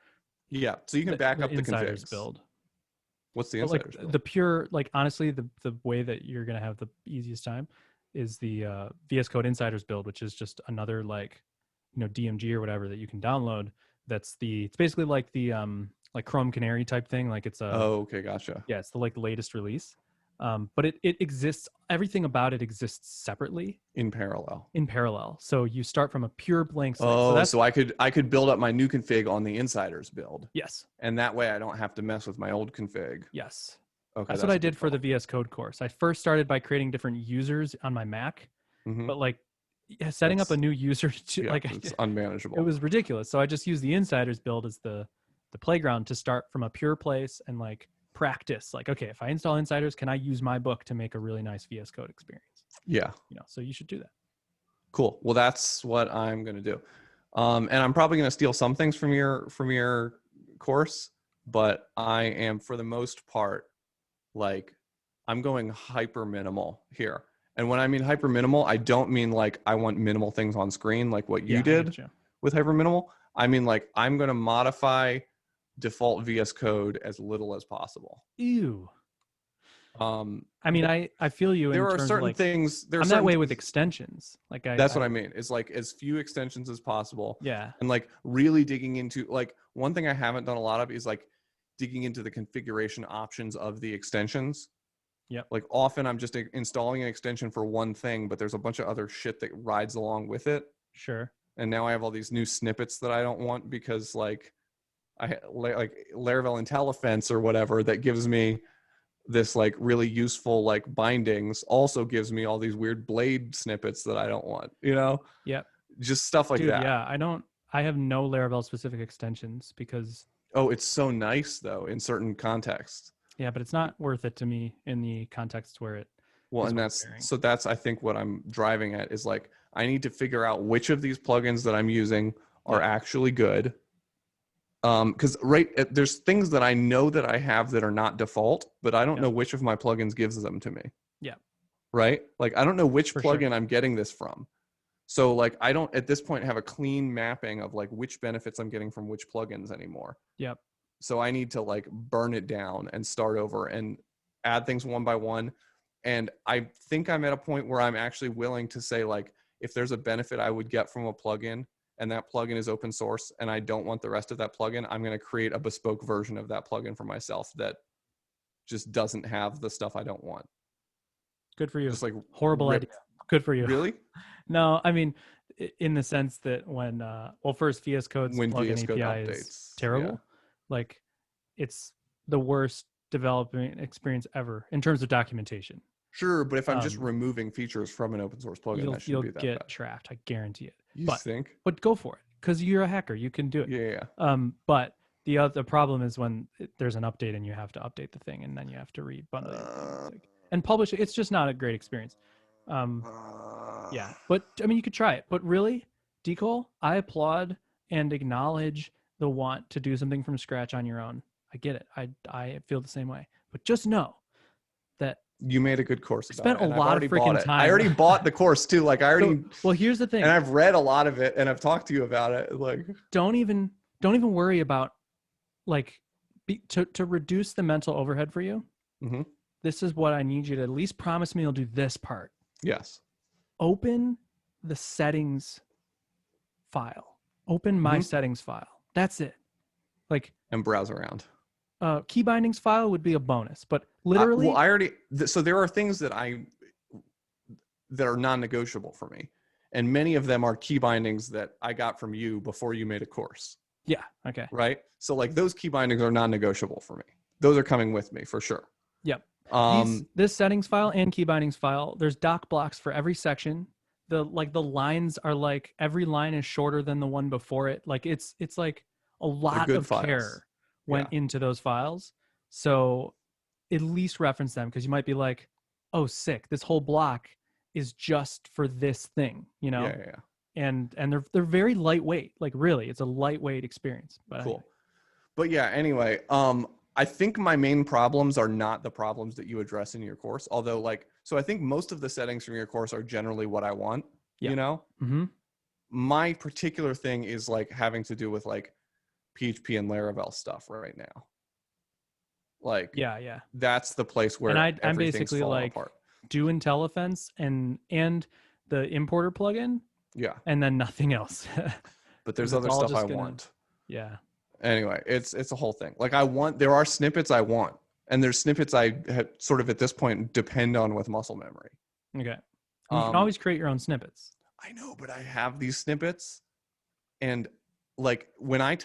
Yeah. So you can back up the insiders configs. build. What's the But insiders like build? the pure, like honestly, the way that you're gonna have the easiest time is the VS Code insiders build, which is just another like DMG or whatever that you can download. It's basically like the like Chrome Canary type thing. Like it's a okay, gotcha. Yeah, it's the like latest release. But it exists. Everything about it exists separately in parallel. So you start from a pure blank slate. So I could build up my new config on the insiders build. Yes. And that way I don't have to mess with my old config. Yes. Okay. That's what I did for the VS Code course. I first started by creating different users on my Mac, but like setting up a new user it's unmanageable. It was ridiculous. So I just used the insiders build as the playground to start from a pure place and like practice. Like, okay, if I install insiders, can I use my book to make a really nice VS Code experience? Yeah. So you should do that. Cool. Well, that's what I'm going to do. And I'm probably going to steal some things from your course, but I am, for the most part, like, I'm going hyper minimal here. And when I mean hyper minimal, I don't mean like I want minimal things on screen like what you did with hyper minimal. I mean, like, I'm going to modify default VS Code as little as possible. Ew. I mean, I feel you. There are certain things. I'm that way with extensions. Like that's what I mean. It's like as few extensions as possible. Yeah. And like really digging into, like, one thing I haven't done a lot of is like digging into the configuration options of the extensions. Yep. Like often I'm just installing an extension for one thing, but there's a bunch of other shit that rides along with it. Sure. And now I have all these new snippets that I don't want because like like Laravel IntelliFence or whatever that gives me this like really useful like bindings also gives me all these weird blade snippets that I don't want, you know? Yep. Just stuff like Dude, that. yeah, I have no Laravel specific extensions because Oh, it's so nice though in certain contexts. yeah, but it's not worth it to me in the context where it Well, is and worth sharing. that's I think what I'm driving at is like I need to figure out which of these plugins that I'm using are actually good. Because there's things that I know that I have that are not default, but I don't know which of my plugins gives them to me. Yeah. Right? Like I don't know which For plugin sure. I'm getting this from. So like I don't at this point have a clean mapping of like which benefits I'm getting from which plugins anymore. Yep. So I need to like burn it down and start over and add things one by one. And I think I'm at a point where I'm actually willing to say like, if there's a benefit I would get from a plugin and that plugin is open source and I don't want the rest of that plugin, I'm going to create a bespoke version of that plugin for myself that just doesn't have the stuff I don't want. Good for you. Just like horrible idea. Good for you. Really? No, I mean, in the sense that when, well, first VS Code's when plugin VS Code API updates is terrible. Yeah. Like, it's the worst development experience ever in terms of documentation. Sure, but if I'm just removing features from an open source plugin, that shouldn't be that you'll get bad. trapped. I guarantee it. You think? But go for it because you're a hacker. You can do it. Yeah. But the other problem is when there's an update and you have to update the thing and then you have to rebundle your thing and publish it. It's just not a great experience. Yeah, but I mean, you could try it. But really, Decol, I applaud and acknowledge the want to do something from scratch on your own. I get it. I feel the same way. But just know that you made a good course about spent it. a lot of freaking time. I already bought the course too. Like I already. Well, here's the thing. And I've read a lot of it, and I've talked to you about it. Like, don't even worry about like to reduce the mental overhead for you. Mm-hmm. This is what I need you to at least promise me you'll do this part. Yes. Open the settings file. Open my settings file. That's it. Like, and browse around. Key bindings file would be a bonus, but literally. Well, I already. So there are things that are non-negotiable for me, and many of them are key bindings that I got from you before you made a course. Yeah. Okay. Right. So like those key bindings are non-negotiable for me. Those are coming with me for sure. Yep. This settings file and key bindings file, there's doc blocks for every section. The lines are like every line is shorter than the one before it. Like it's like a lot of care went into those files. So at least reference them because you might be like, oh, sick. This whole block is just for this thing, you know? Yeah. And they're very lightweight. Like really, it's a lightweight experience. But cool. But yeah, anyway, I think my main problems are not the problems that you address in your course. Although so I think most of the settings from your course are generally what I want, you know? Mm-hmm. My particular thing is like having to do with like PHP and Laravel stuff right now. Like, yeah. That's the place where and I'm basically like apart. Do IntelliFence and the importer plugin. Yeah. And then nothing else. But there's other stuff I want. Yeah. Anyway, it's a whole thing. Like there are snippets I want, and there's snippets I sort of at this point depend on with muscle memory. Okay. You can always create your own snippets. I know, but I have these snippets, and like when I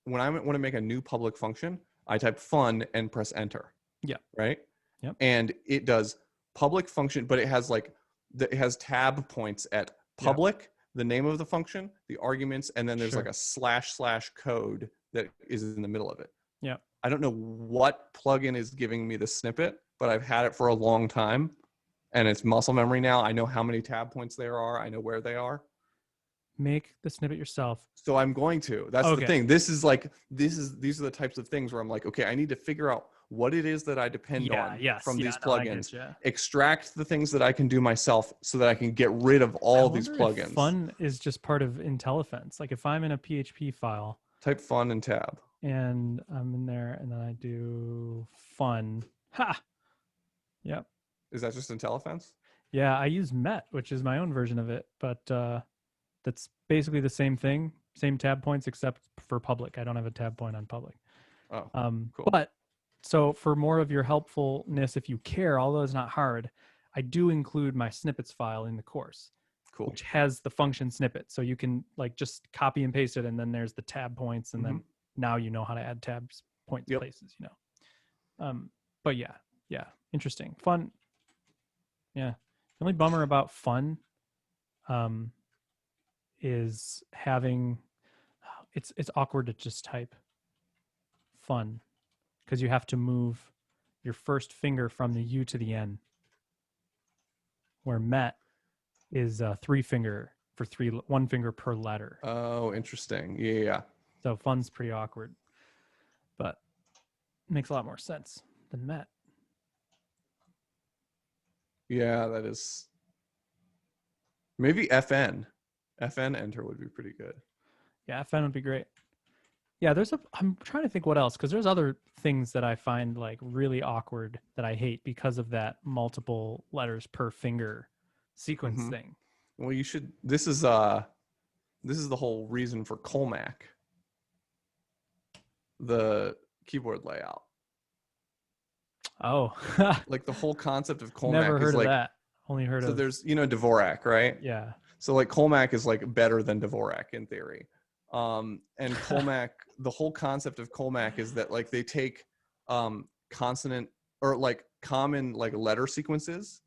want to make a new public function, I type fun and press enter. Yeah. Right. Yep. And it does public function, but it has it has tab points at public, the name of the function, the arguments, and then there's like a / code that is in the middle of it. Yeah. I don't know what plugin is giving me the snippet, but I've had it for a long time and it's muscle memory now. I know how many tab points there are. I know where they are. Make the snippet yourself. So I'm going to. That's the thing. These are the types of things where I'm like, okay, I need to figure out what it is that I depend on from these plugins. Extract the things that I can do myself so that I can get rid of all these plugins. If fun is just part of IntelliFence. Like if I'm in a PHP file, type fun and tab. And I'm in there and then I do fun. Ha! Yep. Is that just IntelliFence? Yeah, I use Met, which is my own version of it, but that's basically the same thing, same tab points except for public. I don't have a tab point on public. Oh, cool. But so for more of your helpfulness, if you care, although it's not hard, I do include my snippets file in the course, Cool. which has the function snippet. So you can like just copy and paste it, and then there's the tab points, and then now you know how to add tabs, points, places, you know. But yeah, interesting, fun. Yeah, the only bummer about fun is having it's awkward to just type fun because you have to move your first finger from the U to the N, where met is three finger for one finger per letter. Oh, interesting. Yeah. So fun's pretty awkward, but makes a lot more sense than met. Yeah, that is. Maybe FN. FN enter would be pretty good. Yeah, FN would be great. Yeah, I'm trying to think what else, because there's other things that I find like really awkward that I hate because of that multiple letters per finger sequence thing. Well, you should. This is the whole reason for Colmac, the keyboard layout. Oh, Like the whole concept of Colmac never heard is of like that. Only heard so of. there's Dvorak, right? Yeah. So like Colmac is like better than Dvorak in theory. And Colmac, the whole concept of Colmac is that like they take consonant or like common like letter sequences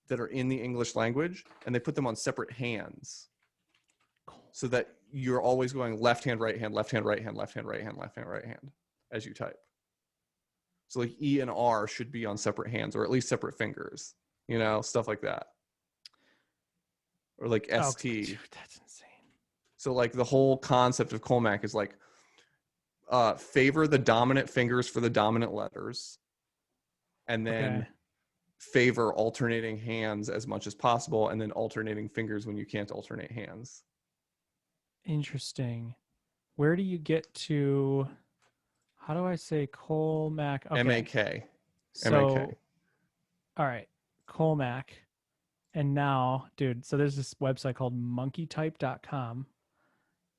that are in the English language, and they put them on separate hands so that you're always going left hand, right hand, left hand, right hand, left hand, right hand, left hand, right hand as you type. So like E and R should be on separate hands, or at least separate fingers, stuff like that. Or like ST. Dude, that's insane. So like the whole concept of Colmac is like favor the dominant fingers for the dominant letters, and then favor alternating hands as much as possible, and then alternating fingers when you can't alternate hands. Interesting. Where do you get to? How do I say Colmac? Okay. M-A-K. So, M-A-K. All right, Colmac. And now, dude, so there's this website called monkeytype.com.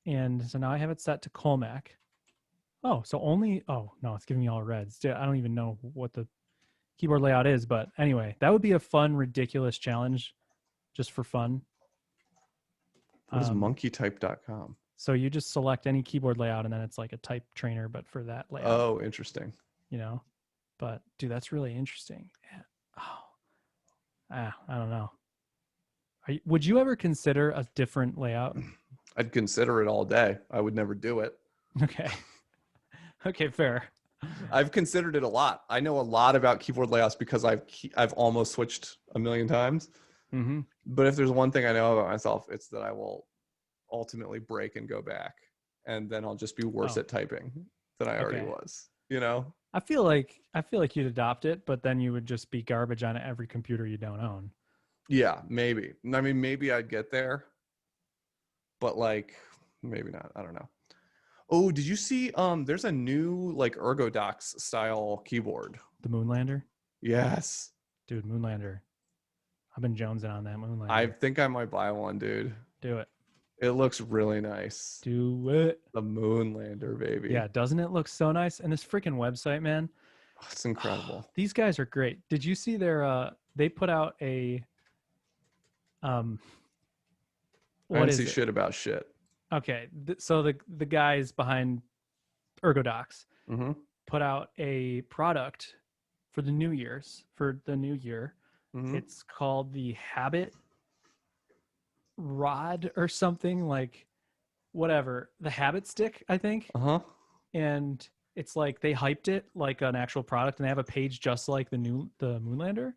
And so now I have it set to Colmac. Oh, no, it's giving me all reds. I don't even know what the keyboard layout is, but anyway, that would be a fun, ridiculous challenge just for fun. What is monkeytype.com? So you just select any keyboard layout, and then it's like a type trainer, but for that layout. Oh, interesting. But dude, that's really interesting. I don't know. Would you ever consider a different layout? I'd consider it all day. I would never do it. Okay. Okay, fair. I've considered it a lot. I know a lot about keyboard layouts because I've almost switched a million times. Mm-hmm. But if there's one thing I know about myself, it's that I will ultimately break and go back, and then I'll just be worse at typing than I already was. I feel like you'd adopt it, but then you would just be garbage on every computer you don't own. Yeah, maybe. I mean, maybe I'd get there, but like maybe not. I don't know. Oh, did you see? There's a new like Ergodox style keyboard. The Moonlander. Yes, dude, Moonlander. I've been jonesing on that Moonlander. I think I might buy one, dude. Do it. It looks really nice. Do it. The Moonlander, baby. Yeah, doesn't it look so nice? And this freaking website, man. It's incredible. These guys are great. Did you see they put out a I didn't see shit about shit. Okay, so the guys behind Ergodox put out a product for the New year. It's called the Habit Rod or something, like whatever, the Habit Stick, I think. And it's like they hyped it like an actual product, and they have a page just like the Moonlander.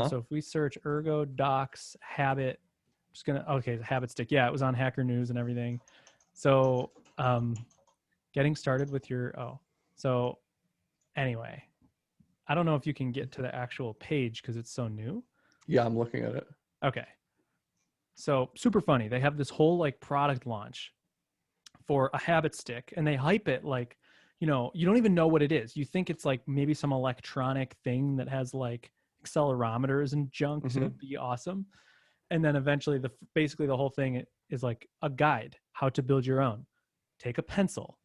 So if we search Ergodox Habit, the Habit Stick. Yeah, it was on Hacker News and everything. So getting started with so anyway, I don't know if you can get to the actual page because it's so new. Yeah, I'm looking at it. Okay. So super funny. They have this whole like product launch for a Habit Stick, and they hype it like, you don't even know what it is. You think it's like maybe some electronic thing that has like accelerometers and junk to be awesome. And then eventually basically the whole thing is like a guide how to build your own. Take a pencil,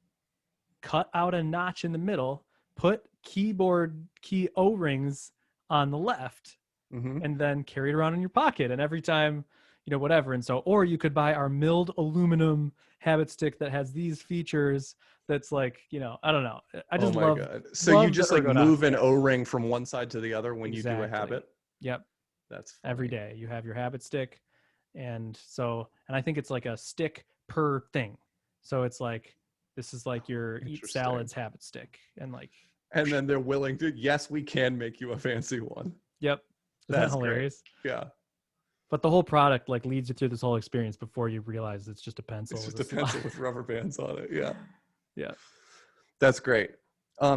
cut out a notch in the middle, put keyboard key O-rings on the left, and then carry it around in your pocket. And every time, whatever. And so, or you could buy our milled aluminum habit stick that has these features. That's like, I don't know. I just love. God. So love you just like move an O-ring from one side to the other when you do a habit. Yep. That's funny. Every day you have your habit stick. And I think it's like a stick per thing. So it's like, this is like your eat salads habit stick. And then they're willing to, yes, we can make you a fancy one. Yep. Isn't that hilarious? Great. Yeah. But the whole product like leads you through this whole experience before you realize it's just a pencil. It's just a pencil with rubber bands on it. Yeah. Yeah. That's great.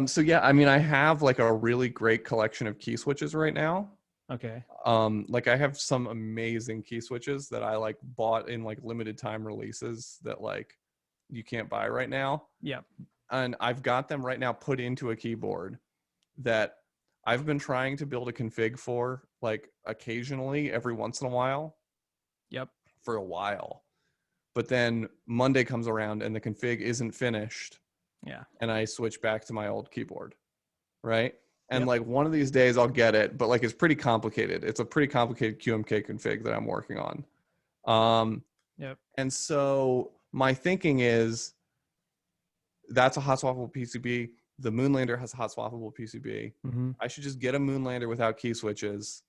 So yeah, I mean, I have like a really great collection of key switches right now. Okay. Like I have some amazing key switches that I like bought in like limited time releases that like you can't buy right now. Yeah. And I've got them right now put into a keyboard that I've been trying to build a config for like occasionally every once in a while. Yep. For a while. But then Monday comes around and the config isn't finished. Yeah. And I switch back to my old keyboard. Right. And like one of these days I'll get it, but like it's pretty complicated. It's a pretty complicated QMK config that I'm working on. Yep. And so my thinking is that's a hot swappable PCB. The Moonlander has a hot swappable PCB. Mm-hmm. I should just get a Moonlander without key switches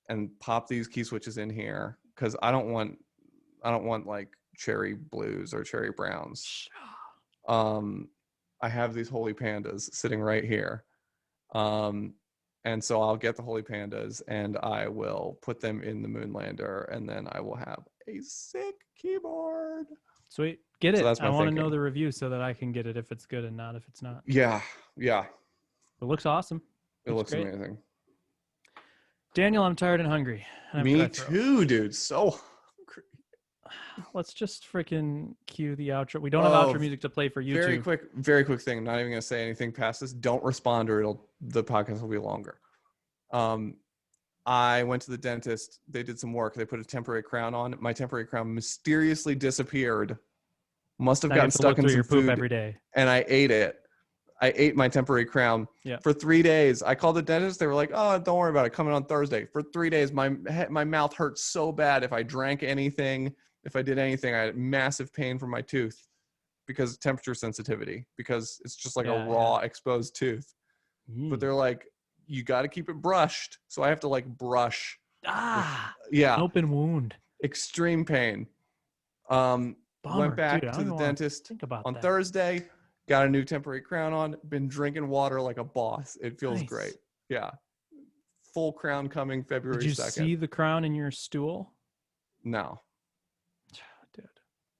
and pop these key switches in here because I don't want like cherry blues or cherry browns. I have these holy pandas sitting right here. And so I'll get the holy pandas and I will put them in the Moonlander and then I will have a sick keyboard. Sweet. Get it. So that's my I want to thinking. know the review so that I can get it if it's good and not if it's not. Yeah. Yeah. It looks awesome. It looks great. amazing. Daniel, I'm tired and hungry. And Me too, dude. So hungry. Let's just freaking cue the outro. We don't have outro music to play for YouTube. Very quick thing. I'm not even going to say anything past this. Don't respond or the podcast will be longer. I went to the dentist. They did some work. They put a temporary crown on. My temporary crown mysteriously disappeared. Must have gotten stuck in some your food poop every day. And I ate it. I ate my temporary crown for 3 days. I called the dentist. They were like, "Oh, don't worry about it. Coming on Thursday." For 3 days, my mouth hurt so bad. If I drank anything, if I did anything, I had massive pain from my tooth because temperature sensitivity. Because it's just like a raw exposed tooth. But they're like, you got to keep it brushed. So I have to like brush. An open wound. Extreme pain. Went back to the dentist on Thursday. Got a new temporary crown on. Been drinking water like a boss. It feels great. Yeah. Full crown coming February 2nd. Did you see the crown in your stool? No. Dude.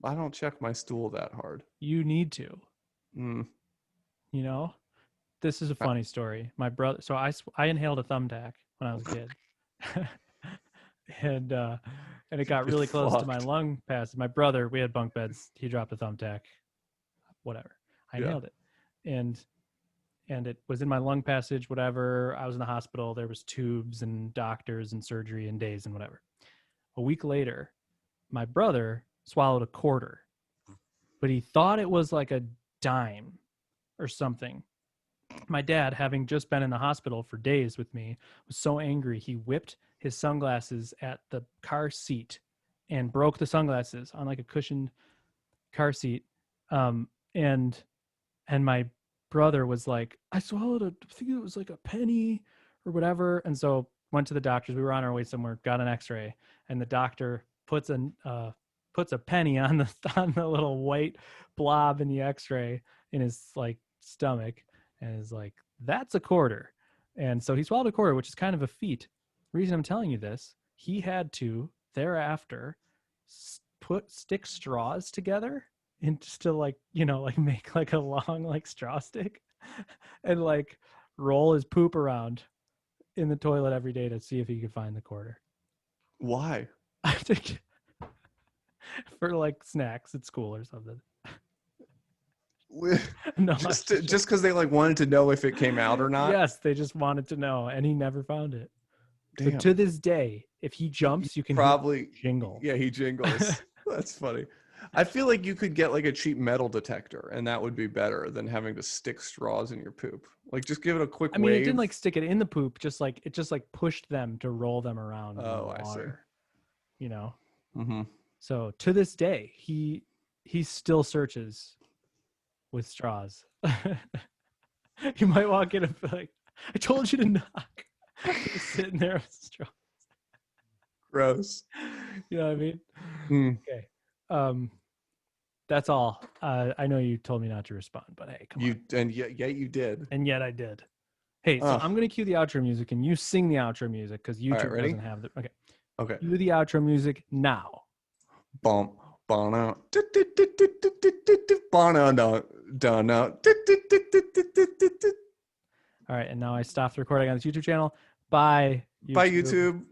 I don't check my stool that hard. You need to. You know? This is a funny story. My brother, so I inhaled a thumbtack when I was a kid. and it got really close to my lung passage. My brother, we had bunk beds. He dropped a thumbtack. Whatever. I inhaled it. And it was in my lung passage, whatever. I was in the hospital. There was tubes and doctors and surgery and days and whatever. A week later, my brother swallowed a quarter, but he thought it was like a dime or something. My dad, having just been in the hospital for days with me, was so angry he whipped his sunglasses at the car seat and broke the sunglasses on like a cushioned car seat. And my brother was like, I swallowed I think it was like a penny or whatever. And so went to the doctors. We were on our way somewhere, got an x-ray, and the doctor puts a penny on the little white blob in the x-ray in his like stomach. And is like, that's a quarter. And so he swallowed a quarter, which is kind of a feat. The reason I'm telling you this, he had to thereafter stick straws together and just to like, like make like a long like straw stick and like roll his poop around in the toilet every day to see if he could find the quarter. Why? I think for like snacks at school or something. No, just because they like wanted to know if it came out or not. Yes, they just wanted to know, and he never found it. Damn. So to this day, if he jumps, you can probably jingle. Yeah, he jingles. That's funny. I feel like you could get like a cheap metal detector, and that would be better than having to stick straws in your poop. Like, just give it a quick I mean, it wave. didn't like stick it in the poop, just like it just like pushed them to roll them around in the Oh, I see. water, you know. Mm-hmm. So to this day, he still searches with straws. You might walk in and be like, "I told you to knock." He's sitting there with straws. Gross. You know what I mean? Mm. Okay. That's all. I know you told me not to respond, but hey, come on. And yet you did. And yet I did. Hey, so I'm gonna cue the outro music, and you sing the outro music because YouTube doesn't have the. Okay. Okay. Cue the outro music now. Bump. Bono. Bono. Dono. All right, and now I stopped recording on this YouTube channel. Bye, YouTube. Bye, YouTube.